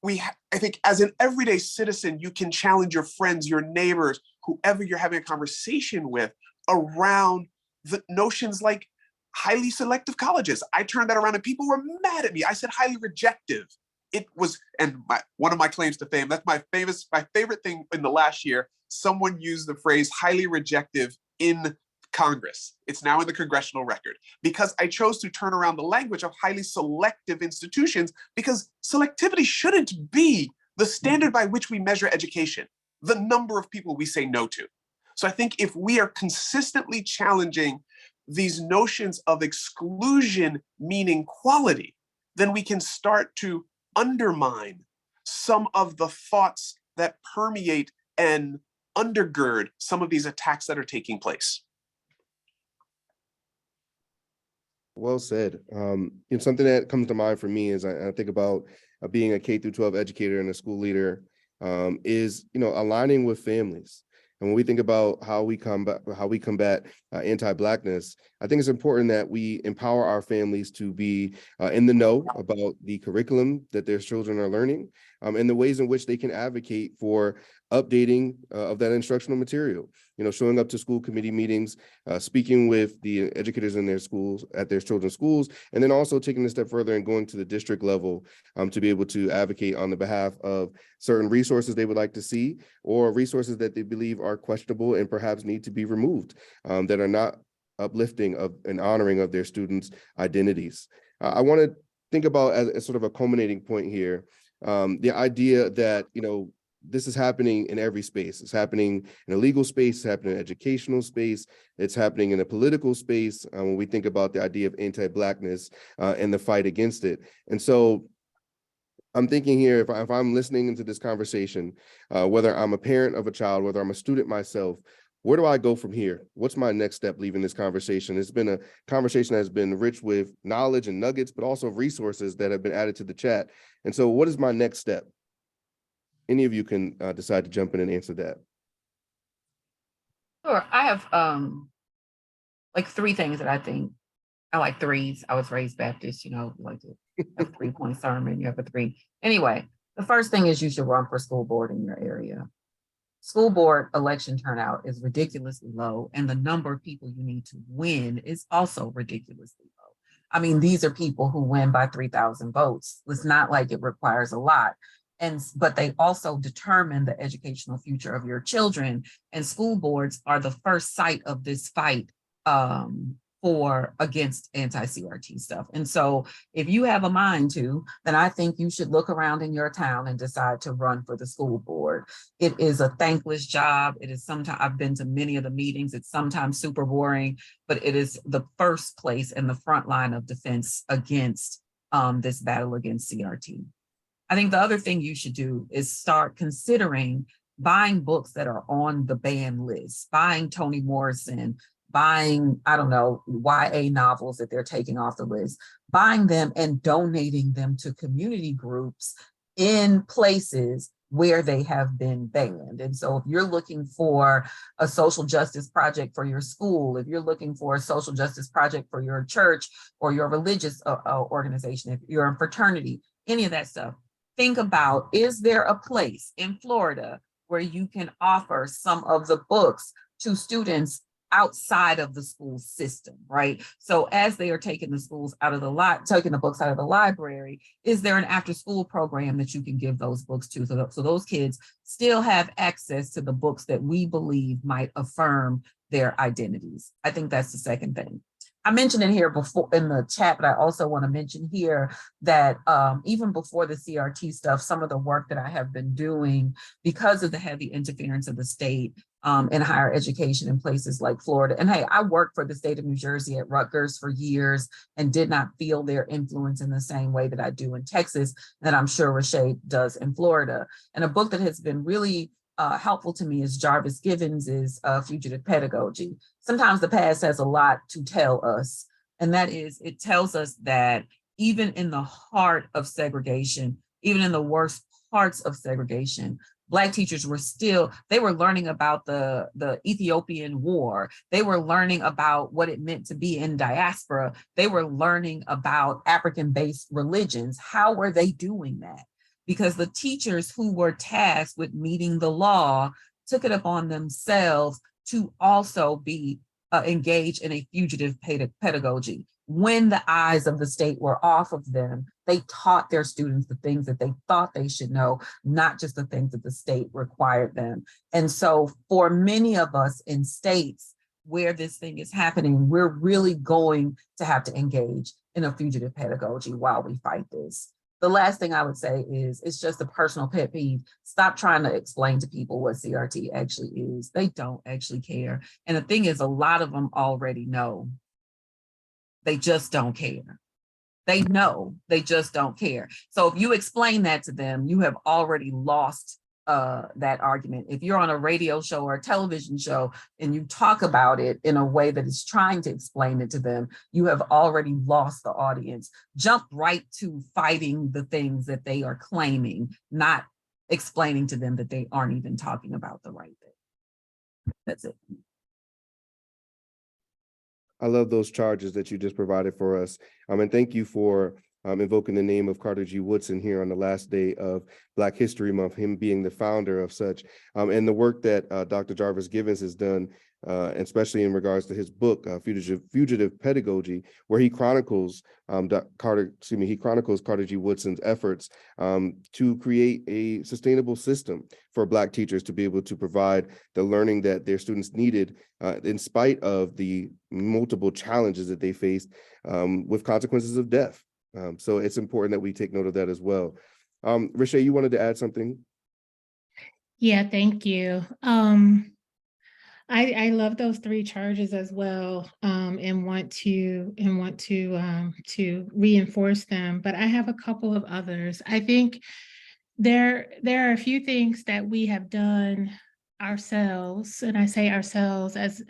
I think as an everyday citizen, you can challenge your friends, your neighbors, whoever you're having a conversation with around the notions like highly selective colleges. I turned that around and people were mad at me. I said highly rejective. It was, and one of my claims to fame, that's my favorite thing in the last year, someone used the phrase highly rejective in Congress. It's now in the congressional record because I chose to turn around the language of highly selective institutions, because selectivity shouldn't be the standard by which we measure education, the number of people we say no to. So I think if we are consistently challenging these notions of exclusion meaning quality, then we can start to undermine some of the thoughts that permeate and undergird some of these attacks that are taking place. Well said. Something that comes to mind for me is I think about being a K through 12 educator and a school leader is aligning with families. And when we think about how we combat anti-Blackness, I think it's important that we empower our families to be in the know about the curriculum that their children are learning and the ways in which they can advocate for updating of that instructional material. Showing up to school committee meetings, speaking with the educators in their schools, at their children's schools, and then also taking a step further and going to the district level to be able to advocate on the behalf of certain resources they would like to see, or resources that they believe are questionable and perhaps need to be removed, that are not uplifting of and honoring of their students' identities. I want to think about as sort of a culminating point here, the idea that, this is happening in every space. It's happening in a legal space, it's happening in an educational space, it's happening in a political space when we think about the idea of anti-Blackness and the fight against it. And so I'm thinking here, if I'm listening into this conversation, whether I'm a parent of a child, whether I'm a student myself, where do I go from here? What's my next step leaving this conversation? It's been a conversation that's been rich with knowledge and nuggets, but also resources that have been added to the chat. And so what is my next step? Any of you can decide to jump in and answer that. Sure. I have like 3 things that I think. I like threes. I was raised Baptist, like to have a 3-point sermon, you have a 3. Anyway, the first thing is you should run for school board in your area. School board election turnout is ridiculously low, and the number of people you need to win is also ridiculously low. I mean, these are people who win by 3,000 votes. It's not like it requires a lot. But they also determine the educational future of your children, and school boards are the first site of this fight against anti-CRT stuff. And so if you have a mind to, then I think you should look around in your town and decide to run for the school board. It is a thankless job. It is sometimes, I've been to many of the meetings, it's sometimes super boring, but it is the first place in the front line of defense against this battle against CRT. I think the other thing you should do is start considering buying books that are on the banned list, buying Toni Morrison, buying, I don't know, YA novels that they're taking off the list, buying them and donating them to community groups in places where they have been banned. And so if you're looking for a social justice project for your school, if you're looking for a social justice project for your church or your religious organization, if you're a fraternity, any of that stuff, think about, is there a place in Florida where you can offer some of the books to students outside of the school system, right? So as they are taking the books out of the library, is there an after school program that you can give those books to? So those kids still have access to the books that we believe might affirm their identities. I think that's the second thing. I mentioned it here before in the chat, but I also want to mention here that even before the CRT stuff, some of the work that I have been doing because of the heavy interference of the state in higher education in places like Florida. And hey, I worked for the state of New Jersey at Rutgers for years and did not feel their influence in the same way that I do in Texas, that I'm sure Rashay does in Florida. And a book that has been really helpful to me is Jarvis Givens's Fugitive Pedagogy. Sometimes the past has a lot to tell us, and that is, it tells us that even in the heart of segregation, even in the worst parts of segregation, Black teachers were still, they were learning about the Ethiopian War. They were learning about what it meant to be in diaspora. They were learning about African-based religions. How were they doing that? Because the teachers who were tasked with meeting the law took it upon themselves to also be engaged in a fugitive pedagogy. When the eyes of the state were off of them, they taught their students the things that they thought they should know, not just the things that the state required them. And so for many of us in states where this thing is happening, we're really going to have to engage in a fugitive pedagogy while we fight this. The last thing I would say is, it's just a personal pet peeve. Stop trying to explain to people what CRT actually is. They don't actually care. And the thing is, a lot of them already know. They just don't care. They know, they just don't care. So if you explain that to them, you have already lost that argument. If you're on a radio show or a television show and you talk about it in a way that is trying to explain it to them, you have already lost the audience. Jump right to fighting the things that they are claiming, not explaining to them that they aren't even talking about the right thing. That's it. I love those charges that you just provided for us. And thank you for invoking the name of Carter G. Woodson here on the last day of Black History Month, him being the founder of such, and the work that Dr. Jarvis Givens has done, especially in regards to his book, Fugitive Pedagogy, where he chronicles Carter G. Woodson's efforts to create a sustainable system for Black teachers to be able to provide the learning that their students needed, in spite of the multiple challenges that they faced with consequences of death. So it's important that we take note of that as well. Rishay, you wanted to add something? Yeah, thank you. I love those three charges as well, and want to reinforce them. But I have a couple of others. I think there are a few things that we have done ourselves, and I say ourselves as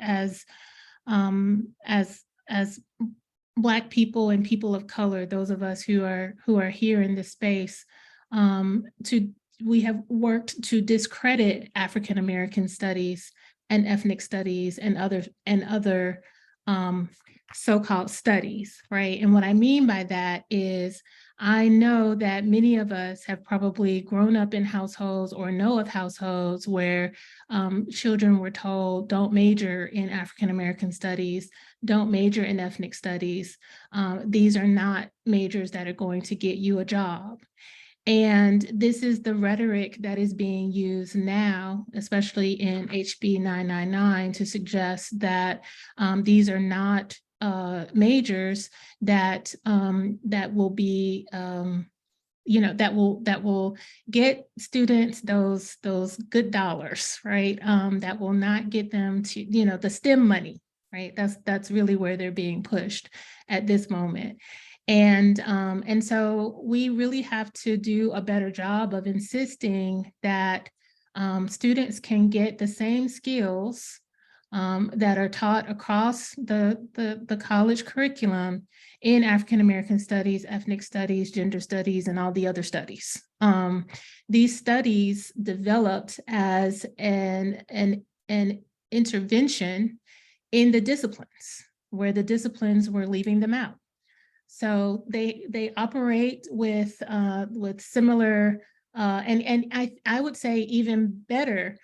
Black people and people of color, those of us who are here in this space, we have worked to discredit African American studies and ethnic studies and other so-called studies, right? And what I mean by that is, I know that many of us have probably grown up in households or know of households where children were told, don't major in African American studies, don't major in ethnic studies. These are not majors that are going to get you a job. And this is the rhetoric that is being used now, especially in HB 999, to suggest that these are not majors that will be, that will get students those good dollars, right? That will not get them to, the STEM money, right? That's really where they're being pushed at this moment. And so we really have to do a better job of insisting that students can get the same skills that are taught across the college curriculum in African American studies, ethnic studies, gender studies, and all the other studies. These studies developed as an intervention in the disciplines, where the disciplines were leaving them out. So they operate with similar and I would say even better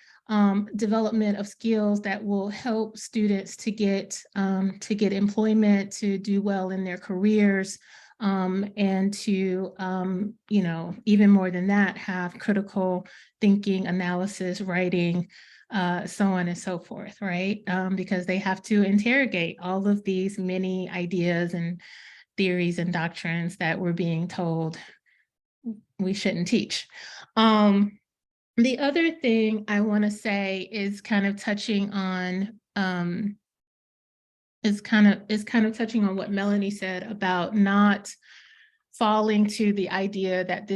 development of skills that will help students to get employment, to do well in their careers, and to even more than that, have critical thinking, analysis, writing, so on and so forth, right? Because they have to interrogate all of these many ideas and theories and doctrines that we're being told we shouldn't teach. The other thing I want to say is kind of touching on touching on what Melanie said about not falling to the idea that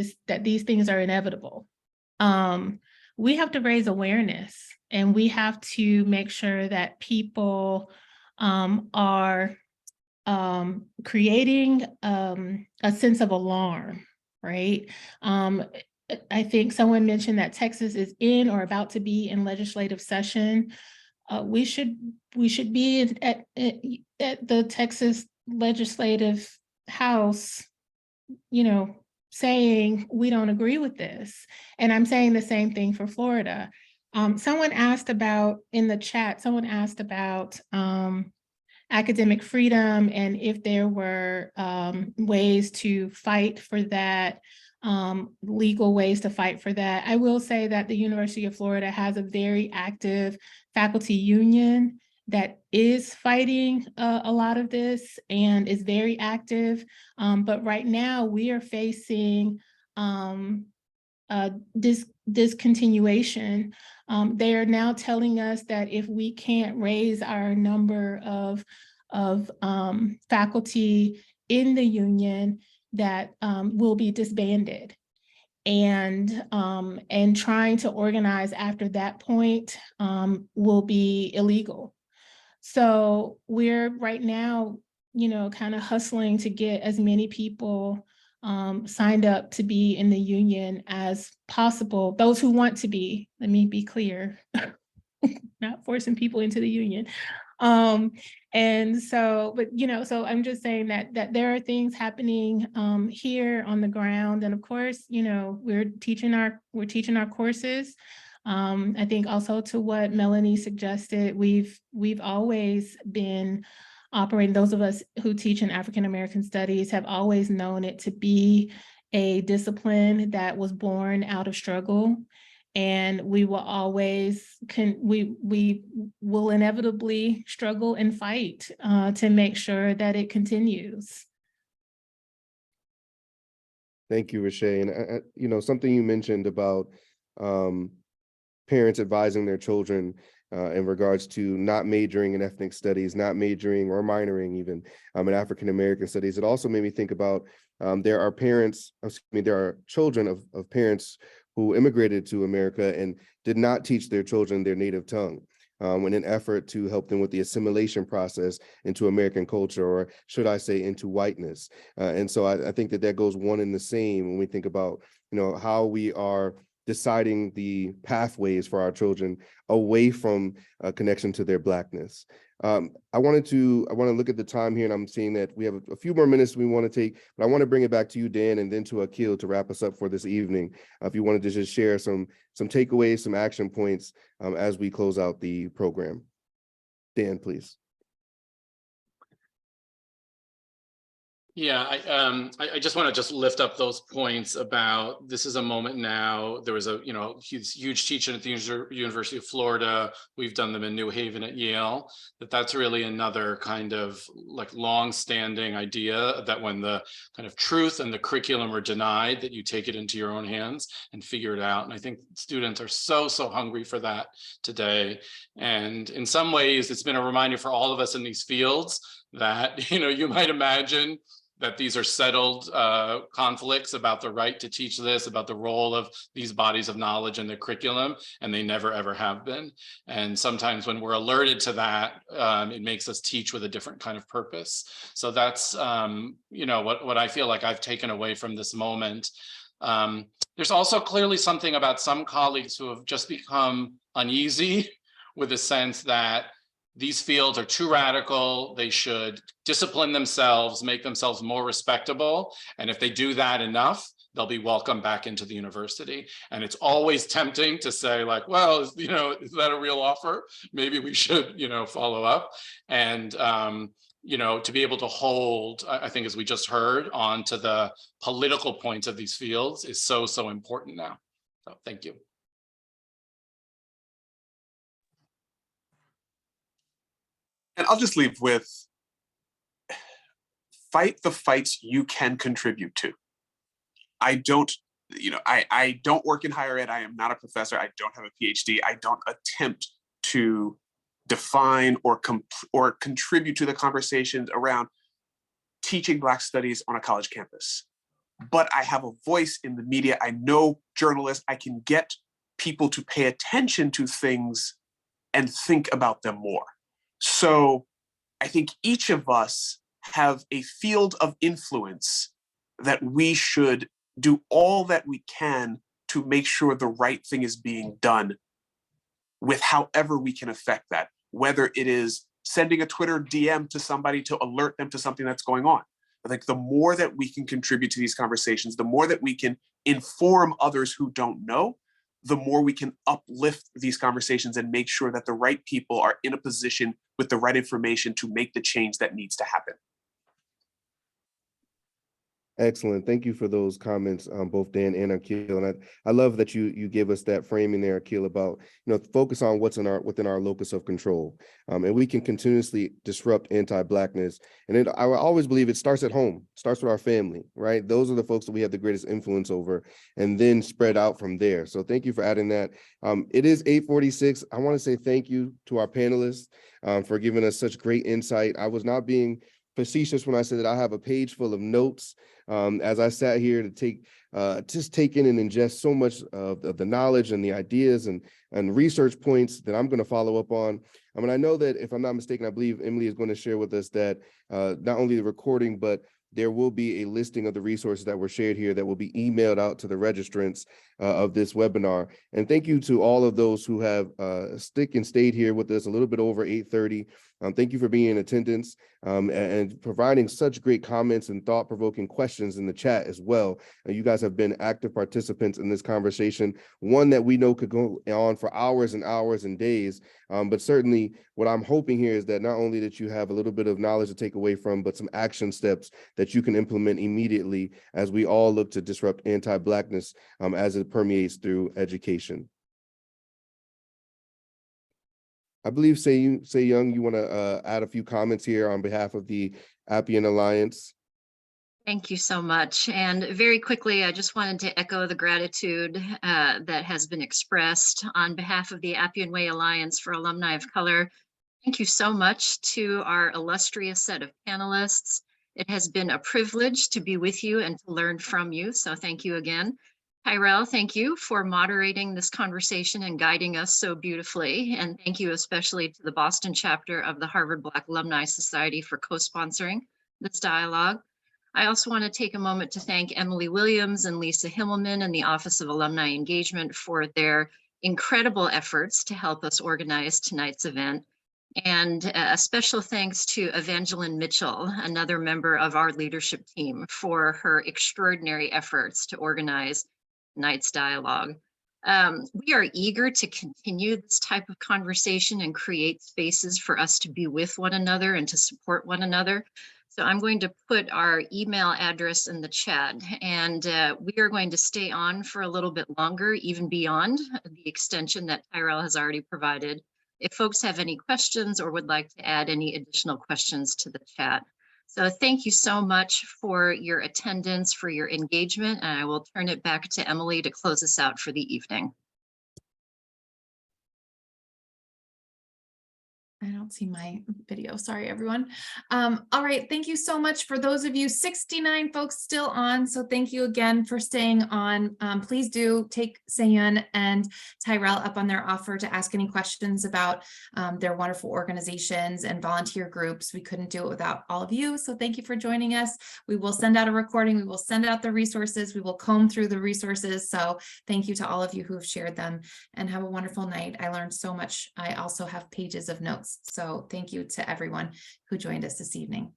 these things are inevitable. We have to raise awareness, and we have to make sure that people are creating a sense of alarm, right? I think someone mentioned that Texas is in or about to be in legislative session. We should be at the Texas Legislative House, saying we don't agree with this. And I'm saying the same thing for Florida. Someone asked about in the chat, academic freedom and if there were ways to fight for that, legal ways to fight for that. I will say that the University of Florida has a very active faculty union that is fighting a lot of this and is very active. But right now we are facing discontinuation. They are now telling us that if we can't raise our number of faculty in the union, that will be disbanded. And trying to organize after that point will be illegal. So we're right now, kind of hustling to get as many people signed up to be in the union as possible. Those who want to be, let me be clear, not forcing people into the union. And so, but so I'm just saying that there are things happening here on the ground, and of course, we're teaching our courses. I think also to what Melanie suggested, we've always been operating. Those of us who teach in African American studies have always known it to be a discipline that was born out of struggle. And we will always, we will inevitably struggle and fight to make sure that it continues. Thank you, Rashay. And something you mentioned about parents advising their children in regards to not majoring in ethnic studies, not majoring or minoring even in African American studies. It also made me think about there are children of parents who immigrated to America and did not teach their children their native tongue in an effort to help them with the assimilation process into American culture, or should I say into whiteness. And so I think that goes one and the same when we think about, how we are deciding the pathways for our children away from a connection to their Blackness. I want to look at the time here, and I'm seeing that we have a few more minutes we want to take, but I want to bring it back to you, Dan, and then to Akil to wrap us up for this evening. If you wanted to just share some takeaways, some action points as we close out the program. Dan, please. Yeah, I just want to just lift up those points about this is a moment now. There was a huge teaching at the University of Florida. We've done them in New Haven at Yale. That's really another kind of like long-standing idea that when the kind of truth and the curriculum are denied, that you take it into your own hands and figure it out. And I think students are so hungry for that today. And in some ways, it's been a reminder for all of us in these fields that you might imagine that these are settled conflicts about the right to teach this, about the role of these bodies of knowledge in the curriculum, and they never ever have been. And sometimes when we're alerted to that, it makes us teach with a different kind of purpose. So that's what I feel like I've taken away from this moment. There's also clearly something about some colleagues who have just become uneasy with the sense that these fields are too radical. They should discipline themselves, make themselves more respectable. And if they do that enough, they'll be welcomed back into the university. And it's always tempting to say like, well, is that a real offer? Maybe we should, follow up. And, to be able to hold, I think, as we just heard, on to the political points of these fields is so important now. So thank you. And I'll just leave with, fight the fights you can contribute to. I don't work in higher ed. I am not a professor. I don't have a PhD. I don't attempt to define or contribute to the conversations around teaching Black studies on a college campus. But I have a voice in the media. I know journalists. I can get people to pay attention to things and think about them more. So I think each of us have a field of influence that we should do all that we can to make sure the right thing is being done with however we can affect that, whether it is sending a Twitter DM to somebody to alert them to something that's going on. I think the more that we can contribute to these conversations, the more that we can inform others who don't know, the more we can uplift these conversations and make sure that the right people are in a position with the right information to make the change that needs to happen. Excellent. Thank you for those comments, both Dan and Akil. And I love that you give us that framing there, Akil, about, focus on what's within our locus of control. And we can continuously disrupt anti-Blackness. And I always believe it starts at home, starts with our family, right? Those are the folks that we have the greatest influence over, and then spread out from there. So thank you for adding that. It is 8:46. I want to say thank you to our panelists for giving us such great insight. I was not being facetious when I said that I have a page full of notes as I sat here to just take in and ingest so much of the knowledge and the ideas and research points that I'm going to follow up on. I mean, I know that if I'm not mistaken, I believe Emily is going to share with us that not only the recording, but there will be a listing of the resources that were shared here that will be emailed out to the registrants of this webinar. And thank you to all of those who have stayed here with us a little bit over 8:30. Thank you for being in attendance and providing such great comments and thought-provoking questions in the chat as well. You guys have been active participants in this conversation, one that we know could go on for hours and hours and days. But certainly what I'm hoping here is that not only that you have a little bit of knowledge to take away from, but some action steps that you can implement immediately as we all look to disrupt anti-Blackness as it permeates through education. I believe Say Young, you want to add a few comments here on behalf of the Appian Alliance. Thank you so much. And very quickly, I just wanted to echo the gratitude that has been expressed on behalf of the Appian Way Alliance for Alumni of Color. Thank you so much to our illustrious set of panelists. It has been a privilege to be with you and to learn from you. So thank you again. Tyrell, thank you for moderating this conversation and guiding us so beautifully. And thank you especially to the Boston chapter of the Harvard Black Alumni Society for co-sponsoring this dialogue. I also want to take a moment to thank Emily Williams and Lisa Himmelman and the Office of Alumni Engagement for their incredible efforts to help us organize tonight's event. And a special thanks to Evangeline Mitchell, another member of our leadership team, for her extraordinary efforts to organize tonight's dialogue. We are eager to continue this type of conversation and create spaces for us to be with one another and to support one another. So I'm going to put our email address in the chat, and we are going to stay on for a little bit longer, even beyond the extension that Tyrell has already provided. If folks have any questions or would like to add any additional questions to the chat. So thank you so much for your attendance, for your engagement, and I will turn it back to Emily to close us out for the evening. I don't see my video. Sorry, everyone. All right. Thank you so much for those of you, 69 folks still on. So thank you again for staying on. Please do take Sayan and Tyrell up on their offer to ask any questions about their wonderful organizations and volunteer groups. We couldn't do it without all of you. So thank you for joining us. We will send out a recording. We will send out the resources. We will comb through the resources. So thank you to all of you who have shared them, and have a wonderful night. I learned so much. I also have pages of notes. So thank you to everyone who joined us this evening.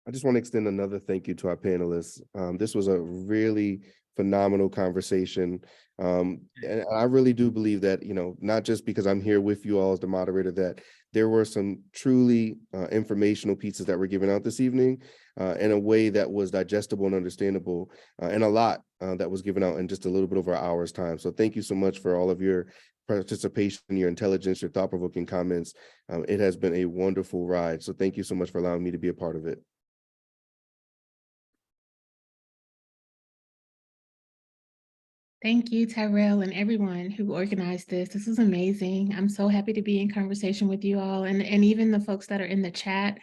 I just want to extend another thank you to our panelists. This was a really phenomenal conversation. And I really do believe that, not just because I'm here with you all as the moderator, that there were some truly informational pieces that were given out this evening in a way that was digestible and understandable, and a lot that was given out in just a little bit over an hour's time. So thank you so much for all of your participation, your intelligence, your thought-provoking comments. It has been a wonderful ride. So thank you so much for allowing me to be a part of it. Thank you, Tyrell, and everyone who organized this. This is amazing. I'm so happy to be in conversation with you all, and even the folks that are in the chat.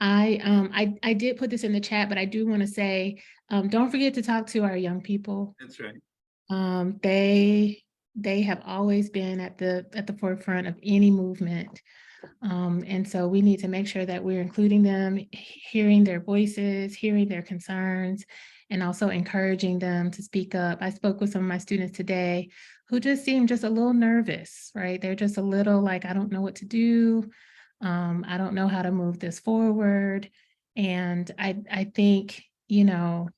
I did put this in the chat, but I do want to say, don't forget to talk to our young people. That's right. They have always been at the forefront of any movement. And so we need to make sure that we're including them, hearing their voices, hearing their concerns, and also encouraging them to speak up. I spoke with some of my students today who just seemed just a little nervous, right? They're just a little like, I don't know what to do. I don't know how to move this forward. And I think, you know,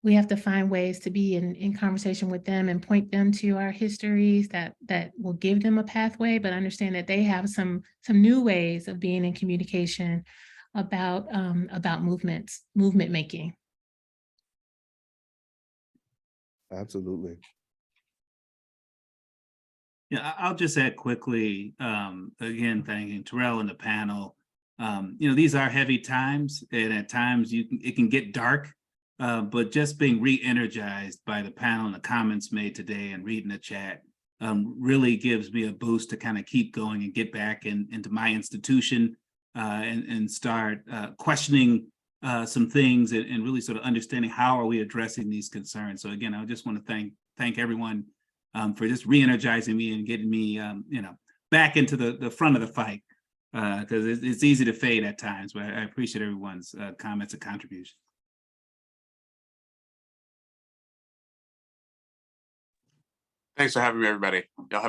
we have to find ways to be in conversation with them and point them to our histories that will give them a pathway, but understand that they have some new ways of being in communication about movement making. Absolutely. Yeah, I'll just add quickly, again, thanking Terrell and the panel. You know, these are heavy times, and at times it can get dark, but just being re-energized by the panel and the comments made today and reading the chat really gives me a boost to kind of keep going and get back into my institution and start questioning some things and really sort of understanding how are we addressing these concerns. So again, I just want to thank everyone for just re-energizing me and getting me, you know, back into the front of the fight, because it's easy to fade at times, but I appreciate everyone's comments and contributions. Thanks for having me, everybody. Y'all have